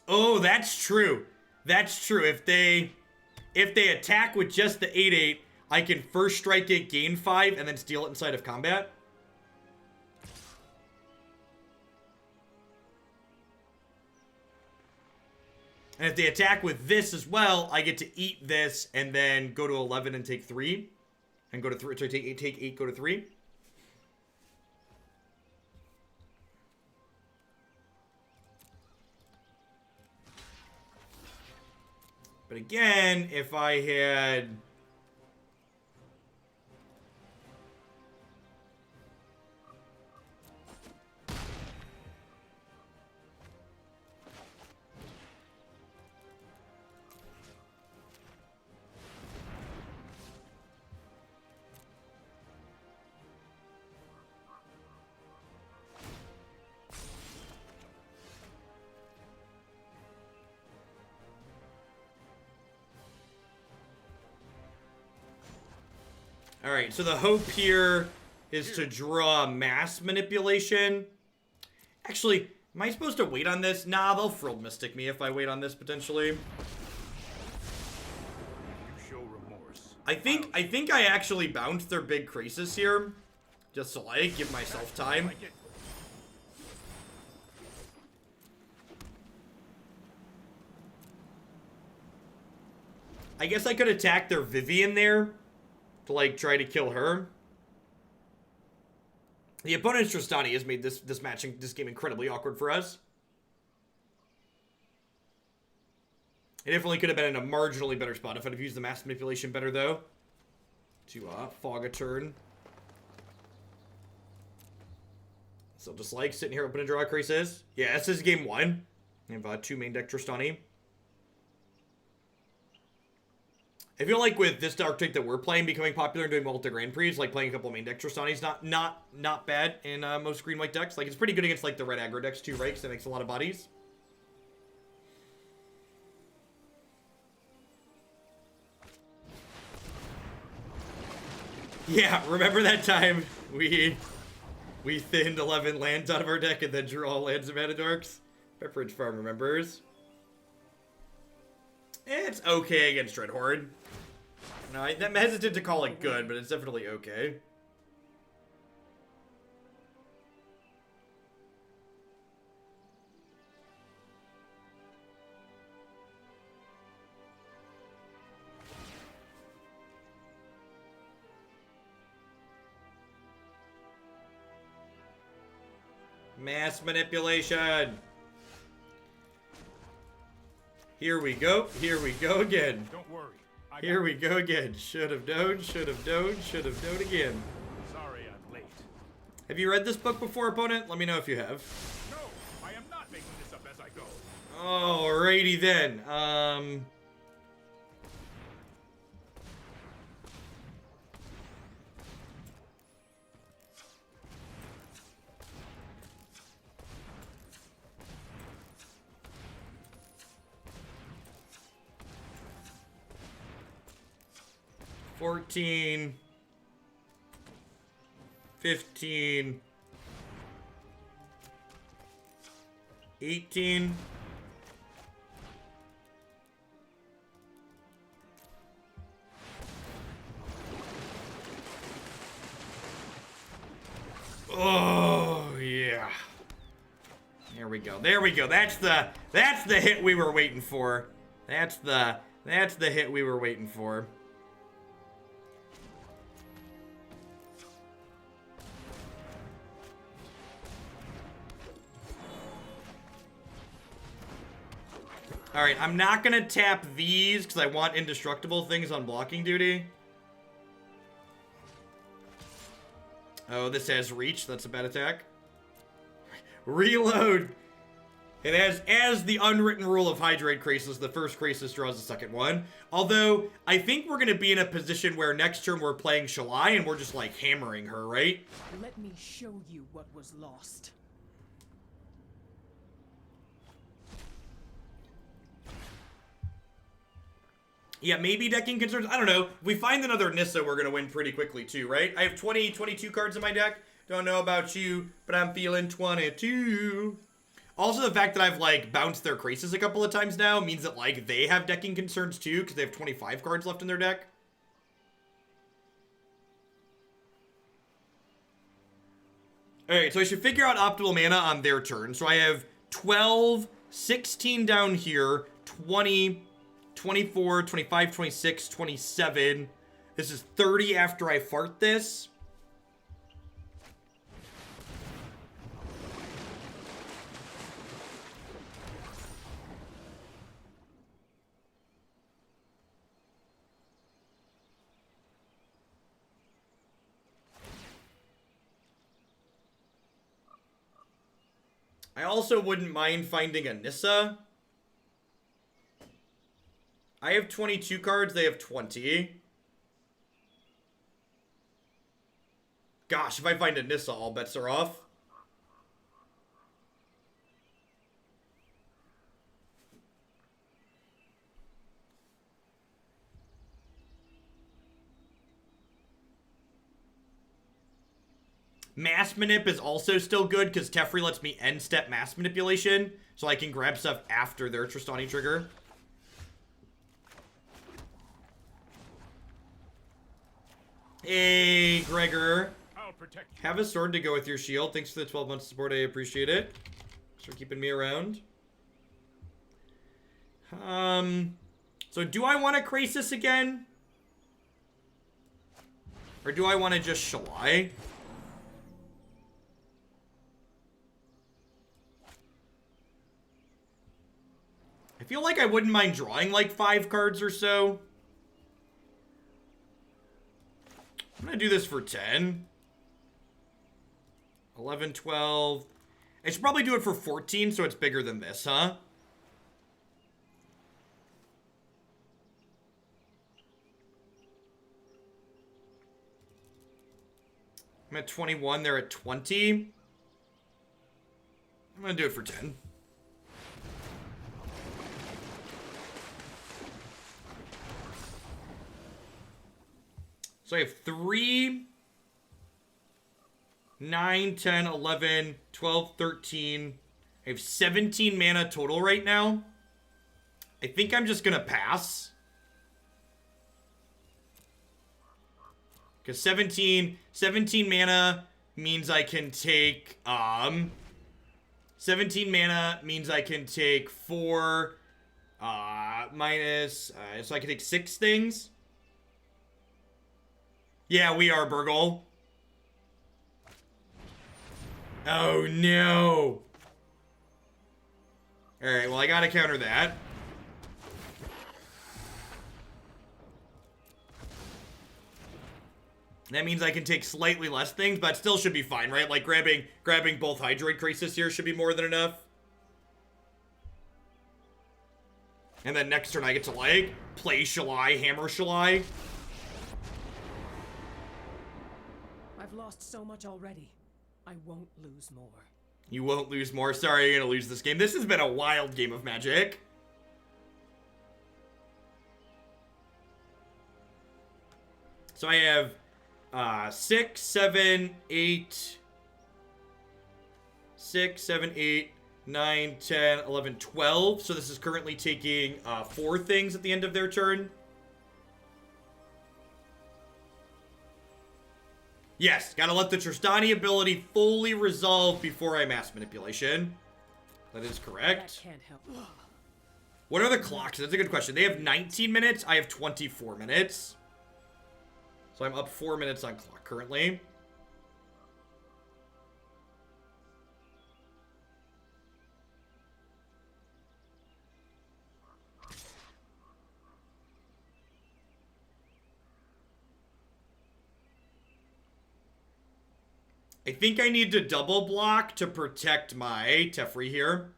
Speaker 1: Oh, that's true. That's true. If they attack with just the 8/8, I can first strike it, gain 5, and then steal it inside of combat. And if they attack with this as well, I get to eat this and then go to 11 and take 3. And go to 3. So take 8, go to 3. But again, if I had... Alright, so the hope here is to draw mass manipulation. Actually, am I supposed to wait on this? Nah, they'll Frilled Mystic me if I wait on this, potentially.
Speaker 3: You show remorse.
Speaker 1: I think I actually bounced their big Krasis here. Just to, like, give myself time.
Speaker 3: Like it.
Speaker 1: I guess I could attack their Vivian there. To, like, try to kill her. The opponent's Tristani has made this game incredibly awkward for us. It definitely could have been in a marginally better spot if I'd have used the mass manipulation better, though. To, fog a turn. So just, like, sitting here open and draw a Krasis. Yeah, this is game 1. I have 2 main deck Tristani. I feel like with this archetype that we're playing becoming popular and doing multi Grand Prix, like playing a couple main deck Tristani's not bad in most green white decks. Like it's pretty good against like the red aggro decks too, right? Because that makes a lot of bodies. Yeah, remember that time we thinned 11 lands out of our deck and then drew all lands of Manadorks? Pepperidge Farm remembers. It's okay against Dread Horde. No, I'm hesitant to call it good, but it's definitely okay. Mass manipulation. Here we go. Here we go again.
Speaker 3: Don't worry.
Speaker 1: Here we go again. Should have known, should have known, should have known again.
Speaker 3: Sorry I'm late.
Speaker 1: Have you read this book before, opponent? Let me know if you have.
Speaker 3: No, I am not making this up as I go.
Speaker 1: Alrighty then. 14, 15, 18, oh yeah. There we go. There we go. That's the hit we were waiting for. That's the hit we were waiting for. Alright, I'm not gonna tap these because I want indestructible things on blocking duty. Oh, this has reach. That's a bad attack. Reload! It has, as the unwritten rule of Hydroid Krasis, the first Krasis draws the second one. Although, I think we're gonna be in a position where next turn we're playing Shalai and we're just, like, hammering her, right?
Speaker 5: Let me show you what was lost.
Speaker 1: Yeah, maybe decking concerns. I don't know. If we find another Nissa, we're going to win pretty quickly, too, right? I have 22 cards in my deck. Don't know about you, but I'm feeling 22. Also, the fact that I've, like, bounced their Krasis a couple of times now means that, like, they have decking concerns, too, because they have 25 cards left in their deck. Alright, so I should figure out optimal mana on their turn. So I have 12, 16 down here, 20... 24, 25, 26, 27. This is 30 after I fart this. I also wouldn't mind finding a Nissa. I have 22 cards, they have 20. Gosh, if I find a Nissa, all bets are off. Mass Manip is also still good because Teferi lets me end step mass manipulation, so I can grab stuff after their Tristani trigger. Hey, Gregor.
Speaker 3: I'll protect you.
Speaker 1: Have a sword to go with your shield. Thanks for the 12 months support. I appreciate it. Thanks for keeping me around. So do I want to Krasis again? Or do I want to just Shalai? I feel like I wouldn't mind drawing like 5 cards or so. I'm gonna do this for 10. 11, 12. I should probably do it for 14 so it's bigger than this, huh? I'm at 21, they're at 20. I'm gonna do it for 10. So I have 3, 9, 10, 11, 12, 13. I have 17 mana total right now. I think I'm just going to pass. Because 17 mana means I can take, 17 mana means I can take 4, minus, so I can take 6 things. Yeah, we are, Burgle. Oh, no. Alright, well, I gotta counter that. That means I can take slightly less things, but still should be fine, right? Like, grabbing both Hydroid Krasis here should be more than enough. And then next turn I get to, like, play Shalai, hammer Shalai.
Speaker 6: I've lost so much already. I won't lose more.
Speaker 1: You won't lose more. Sorry, you're gonna lose this game. This has been a wild game of Magic. So I have 6, 7, 8, 6, 7, 8, 9, 10, 11, 12. So this is currently taking 4 things at the end of their turn. Yes, gotta let the Tristani ability fully resolve before I mass manipulation. That is correct.
Speaker 6: That can't help.
Speaker 1: What are the clocks? That's a good question. They have 19 minutes. I have 24 minutes. So I'm up 4 minutes on clock currently. I think I need to double block to protect my Teferi here.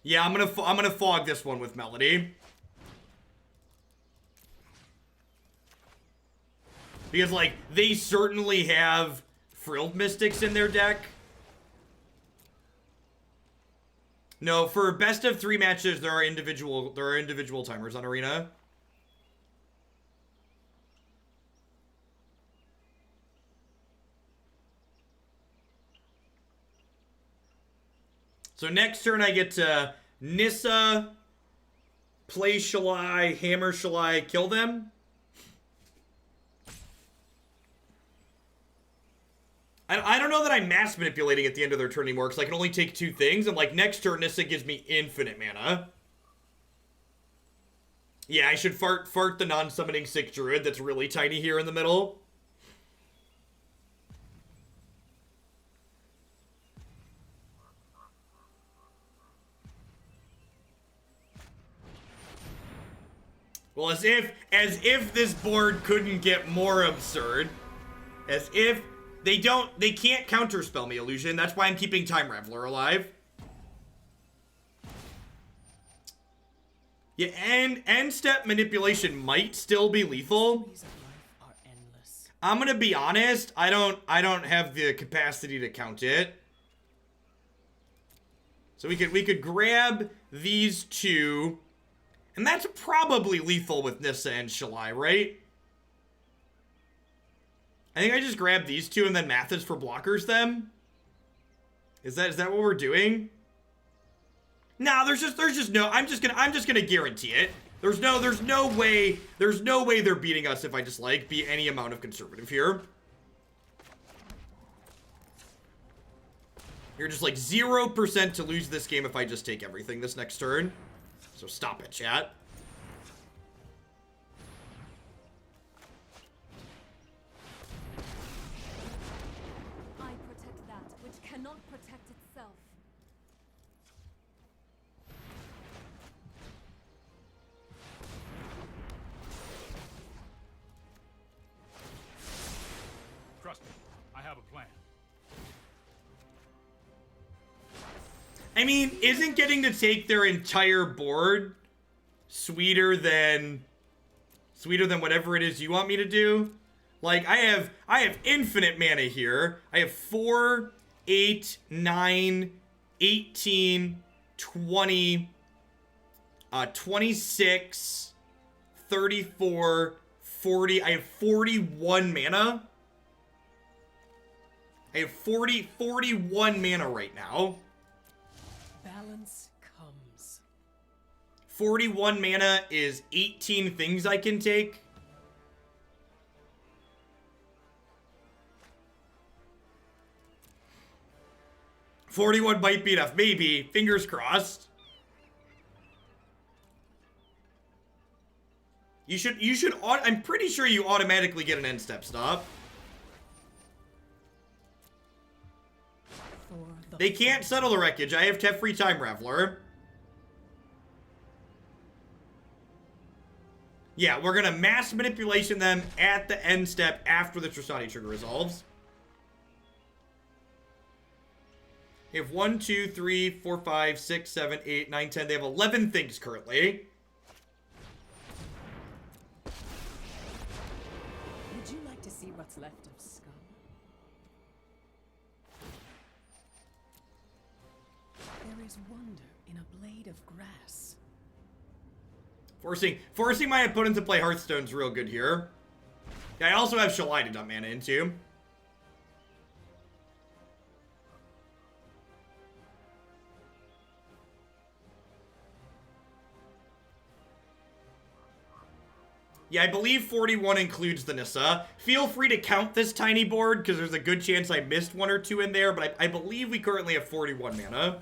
Speaker 1: Yeah, I'm gonna fog this one with Melody. Because, like, they certainly have Frilled Mystics in their deck. No, for best of 3 matches, there are individual timers on Arena. So next turn I get to Nissa, play Shalai, hammer Shalai, kill them. I don't know that I'm mass manipulating at the end of their turn anymore, because I can only take 2 things, and like next turn Nissa gives me infinite mana. Yeah, I should fart the non-summoning sick druid that's really tiny here in the middle. Well, as if this board couldn't get more absurd. As if they can't counterspell me, Illusion. That's why I'm keeping Time Raveler alive. Yeah, and end step manipulation might still be lethal.
Speaker 6: These of life are endless.
Speaker 1: I'm gonna be honest, I don't have the capacity to count it. So we could grab these 2. And that's probably lethal with Nissa and Shalai, right? I think I just grab these 2 and then Mathis for blockers them. Is that what we're doing? Nah, there's just no. I'm just gonna guarantee it. There's no way they're beating us if I just like be any amount of conservative here. You're just like 0% to lose this game if I just take everything this next turn. So stop it, chat.
Speaker 5: I protect that which cannot protect itself.
Speaker 3: Trust me, I have a plan.
Speaker 1: I mean, isn't getting to take their entire board sweeter than whatever it is you want me to do? Like, I have infinite mana here. I have 4, 8, 9, 18, 20, 26, 34, 40. I have 41 mana. I have 41 mana right now.
Speaker 6: Balance comes.
Speaker 1: 41 mana is 18 things I can take. $41 might be enough, maybe. Fingers crossed. You should. I'm pretty sure you automatically get an end step stop. They can't settle the wreckage. I have Teferi Time Raveler. Yeah, we're gonna mass manipulation them at the end step after the Tristani trigger resolves. They have 1, 2, 3, 4, 5, 6, 7, 8, 9, 10. They have 11 things currently.
Speaker 6: Would you like to see what's left of scum? There is wonder in a blade of grass.
Speaker 1: Forcing my opponent to play Hearthstone's real good here. Yeah, I also have Shalai to dump mana into. Yeah, I believe 41 includes the Nissa. Feel free to count this tiny board, because there's a good chance I missed 1 or 2 in there, but I believe we currently have 41 mana.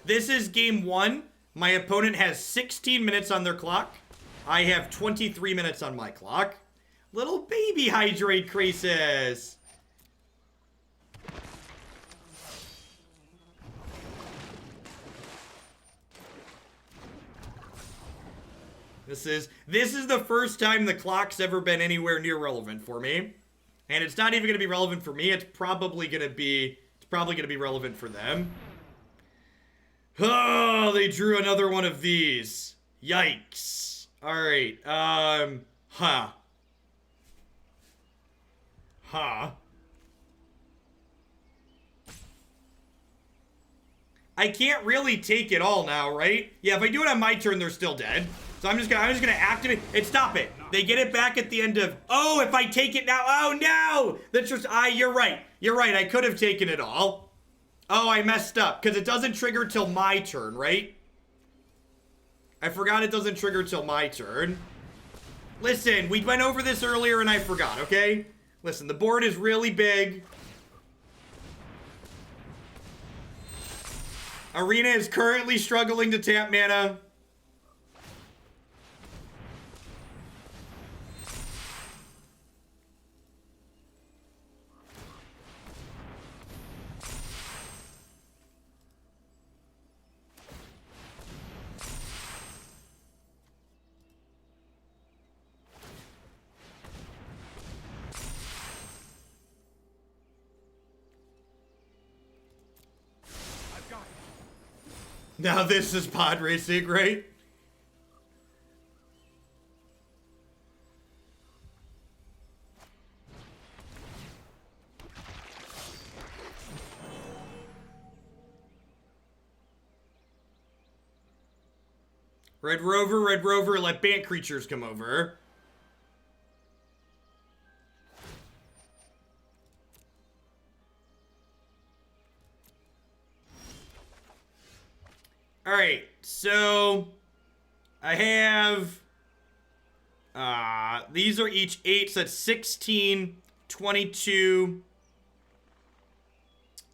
Speaker 1: This is game 1. My opponent has 16 minutes on their clock. I have 23 minutes on my clock. Little baby Hydroid Krasis. This is the first time the clock's ever been anywhere near relevant for me. And it's not even going to be relevant for me. It's probably going to be relevant for them. Oh, they drew another one of these. Yikes. All right. Huh. I can't really take it all now, right? Yeah, if I do it on my turn, they're still dead.
Speaker 4: So I'm just gonna activate it. Stop it. They get it back at the end of. Oh, if I take it now. Oh no! That's just. You're right. You're right. I could have taken it all. Oh, I messed up because it doesn't trigger till my turn, right? I forgot it doesn't trigger till my turn. Listen, we went over this earlier and I forgot. Okay. Listen, the board is really big. Arena is currently struggling to tap mana. Now this is pod racing, right? Red Rover, let Bant creatures come over. Alright, so I have these are each 8, so that's 16, 22,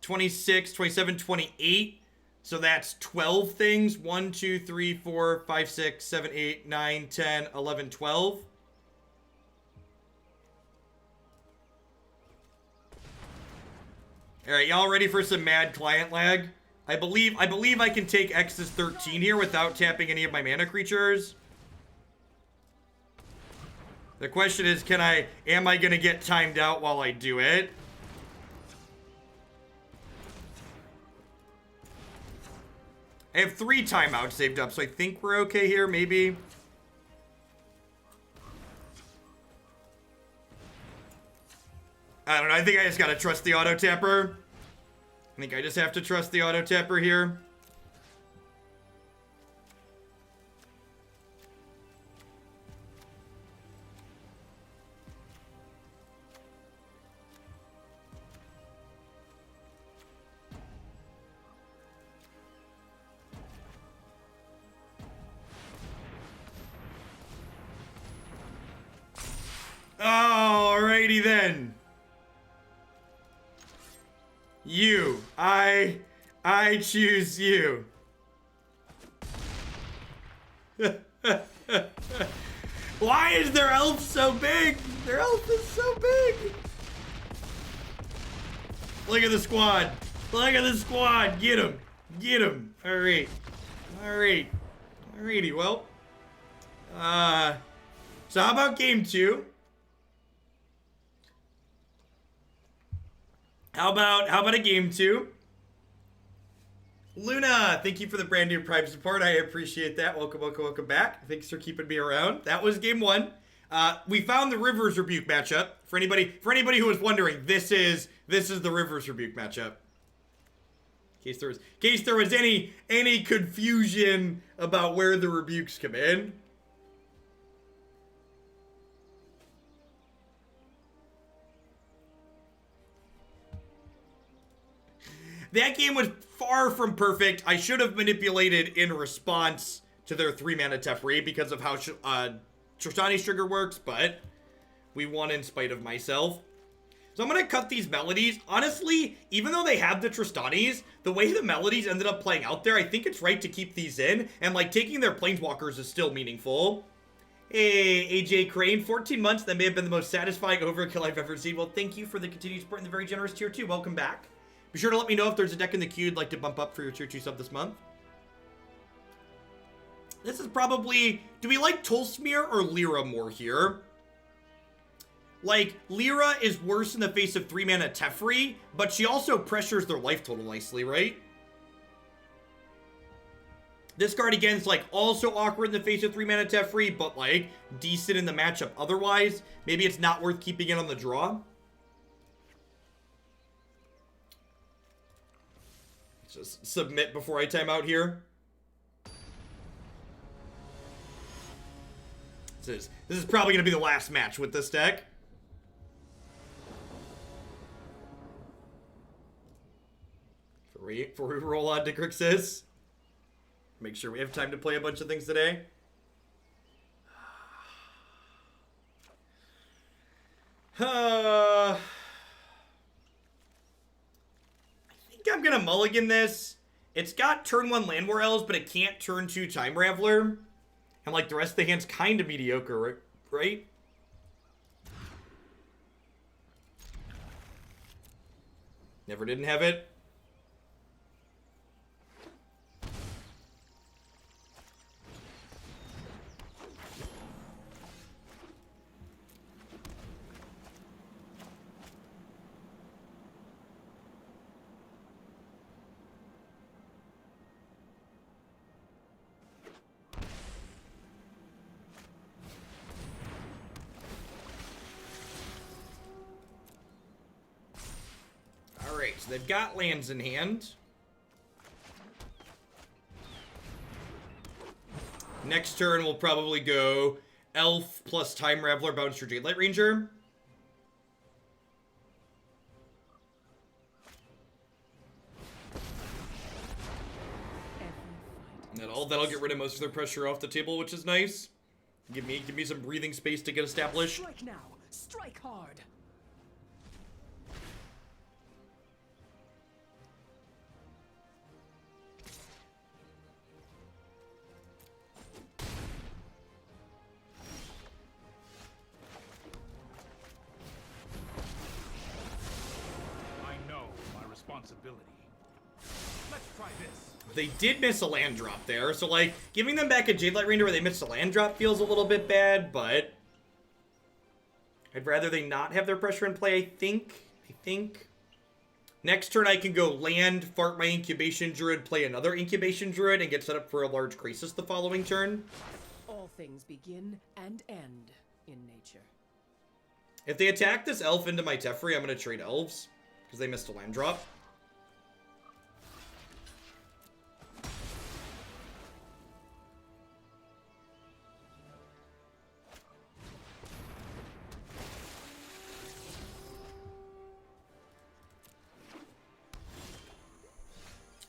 Speaker 4: 26, 27, 28. So that's 12 things. 1, 2, 3, 4, 5, 6, 7, 8, 9, 10, 11, 12. Alright, y'all ready for some mad client lag? I believe I can take X's 13 here without tapping any of my mana creatures. The question is, am I gonna get timed out while I do it? I have 3 timeouts saved up, so I think we're okay here, maybe. I don't know, I think I just gotta trust the auto tapper. I think I just have to trust the auto tapper here. Alrighty then. You. I choose you. Why is their elf so big? Their elf is so big. Look at the squad. Look at the squad. Get him. Get him. Alright. Alright. Alrighty, well. So how about game 2? How about a game 2? Luna, thank you for the brand new Prime support. I appreciate that. Welcome back. Thanks for keeping me around. That was game 1. We found the Rivers Rebuke matchup. For anybody who was wondering, this is the Rivers Rebuke matchup. In case there was any confusion about where the rebukes come in. That game was far from perfect. I should have manipulated in response to their 3-mana Teferi because of how Tristani's trigger works, but we won in spite of myself. So I'm going to cut these melodies. Honestly, even though they have the Tristanis, the way the melodies ended up playing out there, I think it's right to keep these in. And like taking their Planeswalkers is still meaningful. Hey, AJ Crane, 14 months. That may have been the most satisfying overkill I've ever seen. Well, thank you for the continued support and the very generous tier 2. Welcome back. Be sure to let me know if there's a deck in the queue you'd like to bump up for your tier 2 sub this month. This is probably... Do we like Tolsimir or Lyra more here? Like, Lyra is worse in the face of 3-mana Teferi, but she also pressures their life total nicely, right? This card, again, is, like, also awkward in the face of 3-mana Teferi, but, like, decent in the matchup otherwise. Maybe it's not worth keeping it on the draw. Just submit before I time out here.
Speaker 1: This is probably going to be the last match with this deck. Before we roll on to Crixus. Make sure we have time to play a bunch of things today. I think I'm going to mulligan this. It's got turn 1 Llanowar Elves, but it can't turn 2 Time Raveler. And like the rest of the hand's kind of mediocre, right? Never didn't have it. Alright, so they've got lands in hand. Next turn, we'll probably go Elf plus Time Raveler, Bouncer, Jadelight Ranger. And that'll get rid of most of their pressure off the table, which is nice. Give me some breathing space to get established.
Speaker 6: Strike now. Strike hard.
Speaker 3: I know my responsibility. Let's try this.
Speaker 1: They did miss a land drop there, so like giving them back a Jadelight Ranger where they missed a land drop feels a little bit bad, but I'd rather they not have their pressure in play, I think. Next turn I can go land, fart my Incubation Druid, play another Incubation Druid, and get set up for a large Krasis the following turn.
Speaker 6: All things begin and end in nature.
Speaker 1: If they attack this elf into my Teferi, I'm going to trade elves, because they missed a land drop.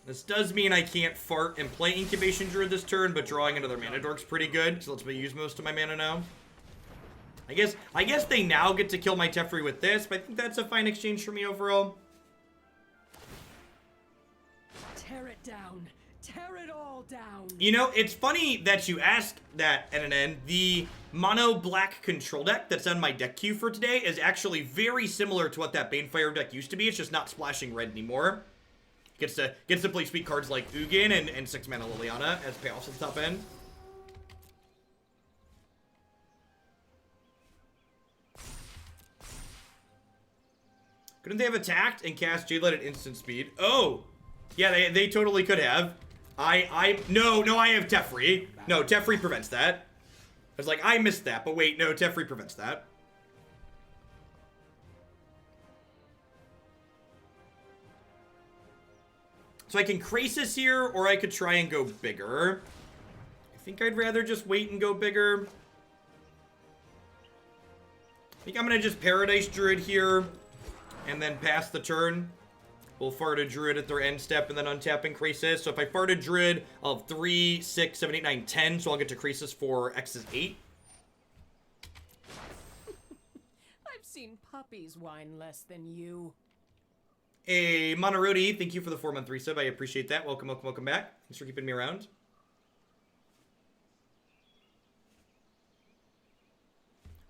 Speaker 1: This does mean I can't fart and play Incubation Druid this turn, but drawing another mana dork's pretty good, so lets me use most of my mana now. I guess they now get to kill my Teferi with this, but I think that's a fine exchange for me overall.
Speaker 6: Tear it down. Tear it all down.
Speaker 1: You know, it's funny that you asked that, NNN. The mono black control deck that's on my deck queue for today is actually very similar to what that Banefire deck used to be. It's just not splashing red anymore. Gets to play sweet cards like Ugin and 6-mana Liliana as payoffs at the top end. Couldn't they have attacked and cast Jadelight at instant speed? Oh! Yeah, they totally could have. No, I have Teferi. No, Teferi prevents that. I was like, I missed that, but wait, no, Teferi prevents that. So I can Krasis here, or I could try and go bigger. I think I'd rather just wait and go bigger. I think I'm going to just Paradise Druid here, and then pass the turn. We'll fart a Druid at their end step, and then untapping Krasis. So if I fart a Druid, I'll have 3, 6, 7, 8, 9, 10, so I'll get to Krasis for X is 8.
Speaker 6: I've seen puppies whine less than you.
Speaker 1: Hey, Monorodi, thank you for the 4-month resub. I appreciate that. Welcome back. Thanks for keeping me around.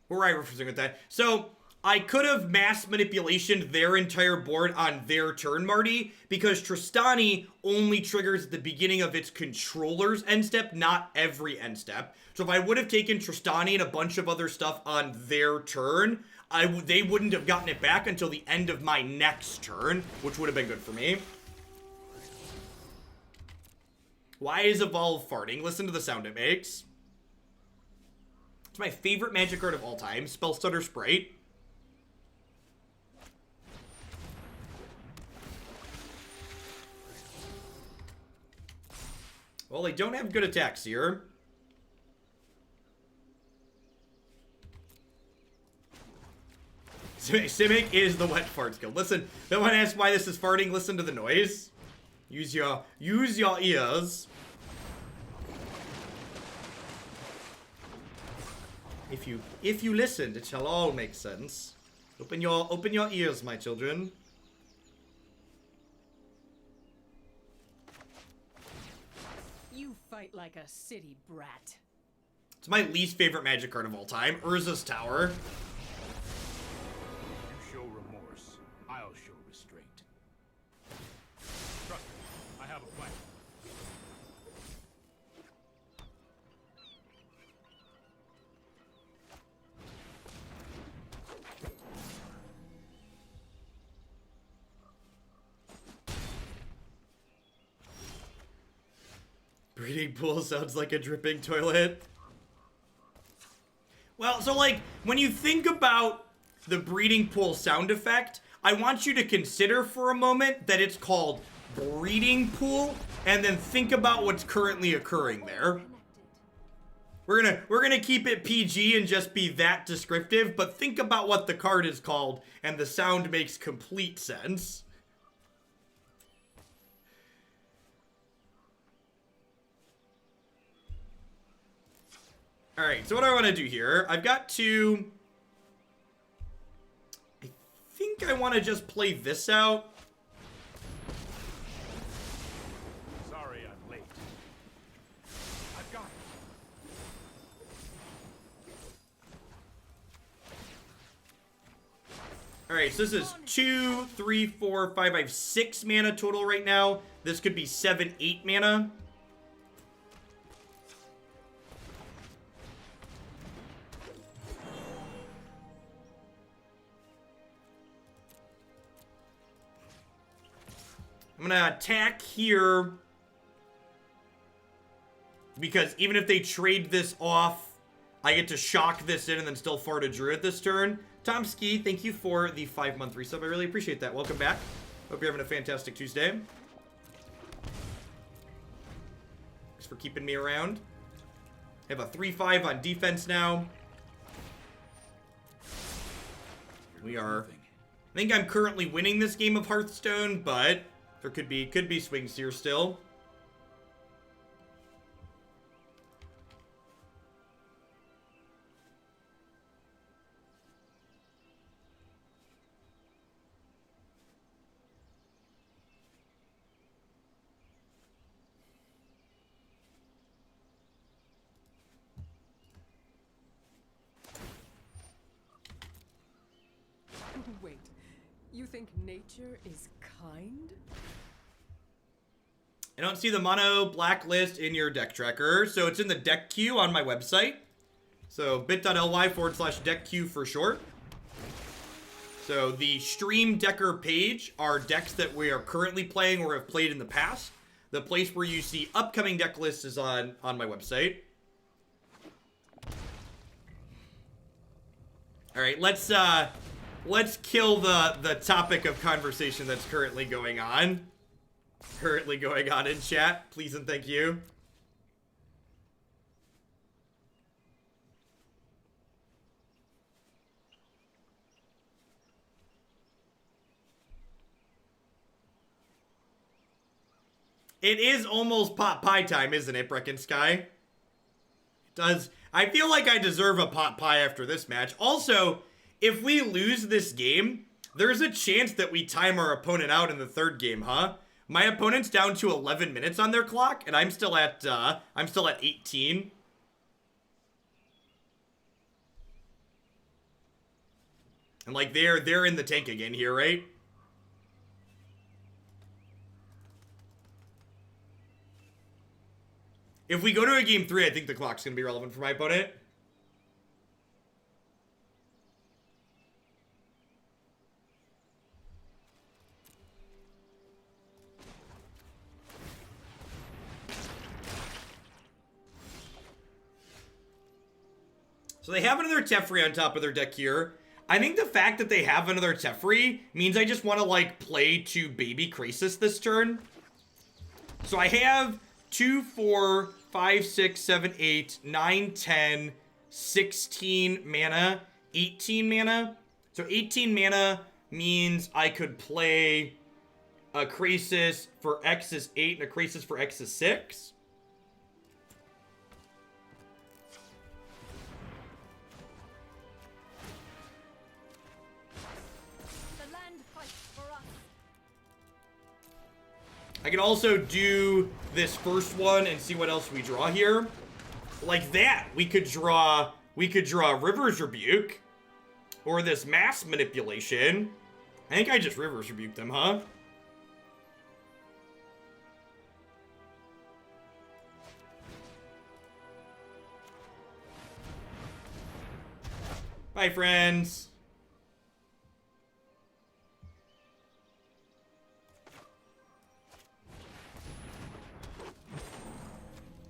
Speaker 1: Where were I referencing with that? So, I could have mass manipulation their entire board on their turn, Marty, because Tristani only triggers at the beginning of its controller's end step, not every end step. So if I would have taken Tristani and a bunch of other stuff on their turn, they wouldn't have gotten it back until the end of my next turn, which would have been good for me. Why is Evolve farting? Listen to the sound it makes. It's my favorite magic card of all time, Spellstutter Sprite. Well, they don't have good attacks here. Simic is the wet fart skill. Listen, no one asks why this is farting. Listen to the noise. Use your ears. If you listen, it shall all make sense. Open your ears, my children.
Speaker 6: You fight like a city brat.
Speaker 1: It's my least favorite magic card of all time. Urza's Tower.
Speaker 3: You show remorse, I'll show restraint. Trust me, I have a plan.
Speaker 1: Breeding pool sounds like a dripping toilet. Well, so like, when you think about the breeding pool sound effect, I want you to consider for a moment that it's called breeding pool, and then think about what's currently occurring there. We're gonna keep it PG and just be that descriptive, but think about what the card is called, and the sound makes complete sense. Alright, so what do I want to do here? I've got to... I think I want to just play this out.
Speaker 3: Sorry I'm late. I've got it.
Speaker 1: Alright, so this is 2, 3, 4, 5, I have 6 mana total right now. This could be 7, 8 mana. I'm gonna attack here, because even if they trade this off, I get to shock this in and then still fart a Druid this turn. Tomski, thank you for the 5-month resub. I really appreciate that. Welcome back. Hope you're having a fantastic Tuesday. Thanks for keeping me around. I have a 3-5 on defense now. We are... I think I'm currently winning this game of Hearthstone, but... there could be swings here still.
Speaker 6: Wait, you think nature is kind?
Speaker 1: I don't see the mono blacklist in your deck tracker, so it's in the deck queue on my website. So bit.ly/deck queue for short. So the stream decker page are decks that we are currently playing or have played in the past. The place where you see upcoming deck lists is on my website. All right, let's kill the topic of conversation that's currently going on. In chat. Please and thank you. It is almost pot pie time, isn't it, Brecken Sky? It does. I feel like I deserve a pot pie after this match. Also, if we lose this game, there's a chance that we time our opponent out in the third game, huh? My opponent's down to 11 minutes on their clock, and I'm still at 18. And like they're in the tank again here, right? If we go to a game 3, I think the clock's gonna be relevant for my opponent. So they have another Teferi on top of their deck here. I think the fact that they have another Teferi means I just want to, like, play to baby Krasis this turn. So I have 2, 4, 5, 6, 7, 8, 9, 10, 16 mana, 18 mana. So 18 mana means I could play a Krasis for X is 8 and a Krasis for X is 6.
Speaker 5: The land fights for us.
Speaker 1: I can also do this first one and see what else we draw here. Like that, we could draw River's Rebuke. Or this mass manipulation. I think I just River's Rebuked them, huh? Bye, friends.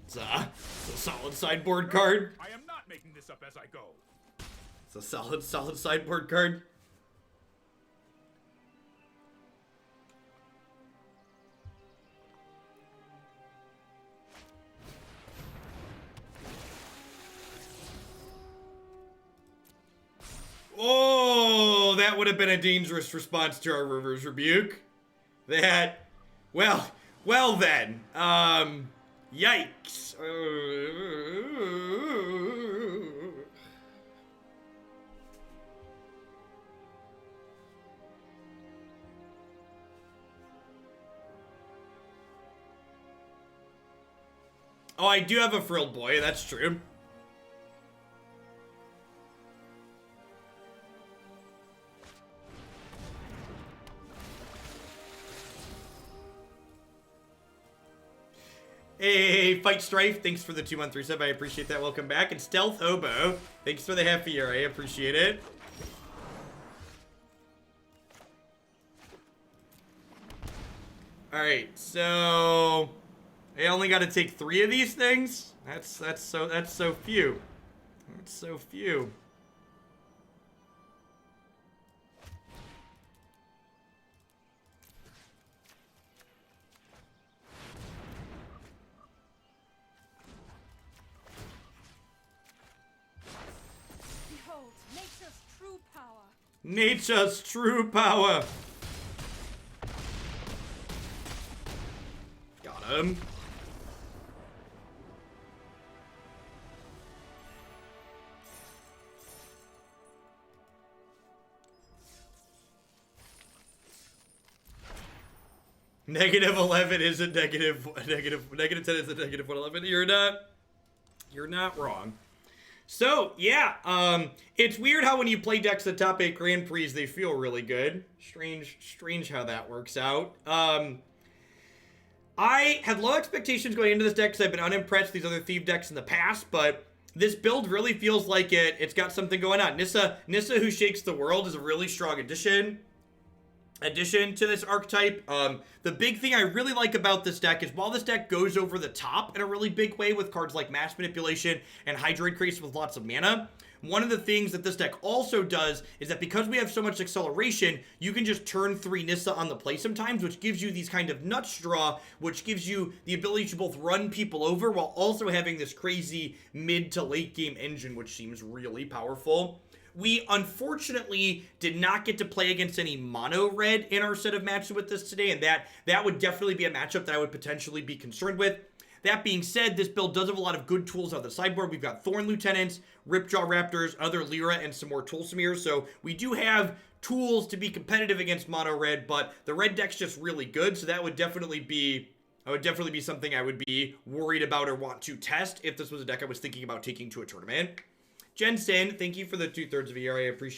Speaker 1: It's a solid sideboard card.
Speaker 3: I am not making this up as I go.
Speaker 1: It's a solid sideboard card. Oh, that would have been a dangerous response to our River's Rebuke. That, well then, yikes. Oh, I do have a Frilled Boy, that's true. Hey, Fight Strife, thanks for the 2-month resub, I appreciate that, welcome back. And Stealth Hobo, thanks for the half a year, I appreciate it. Alright, so I only got to take 3 of these things? That's so few. That's so few.
Speaker 5: Behold, nature's true power.
Speaker 1: Nature's true power. Got him. -11 is a negative 10 is a negative 111. You're not wrong. So, yeah, it's weird how when you play decks at top 8 Grand Prix, they feel really good. Strange how that works out. I had low expectations going into this deck because I've been unimpressed with these other Thief decks in the past, but this build really feels like it's got something going on. Nissa Who Shakes the World is a really strong addition to this archetype. The big thing I really like about this deck is while this deck goes over the top in a really big way with cards like Mass Manipulation and Hydroid Krasis with lots of mana, one of the things that this deck also does is that because we have so much acceleration, you can just turn 3 Nissa on the play sometimes, which gives you these kind of nuts draw, which gives you the ability to both run people over while also having this crazy mid to late game engine, which seems really powerful. We unfortunately did not get to play against any mono red in our set of matches with this today, and that would definitely be a matchup that I would potentially be concerned with. That being said, this build does have a lot of good tools on the sideboard. We've got Thorn Lieutenants, Ripjaw Raptors, other Lyra, and some more Tolsimir, so we do have tools to be competitive against mono red, but the red deck's just really good, so that would definitely be something I would be worried about or want to test if this was a deck I was thinking about taking to a tournament. Jensen, thank you for the 2/3 of a year. I appreciate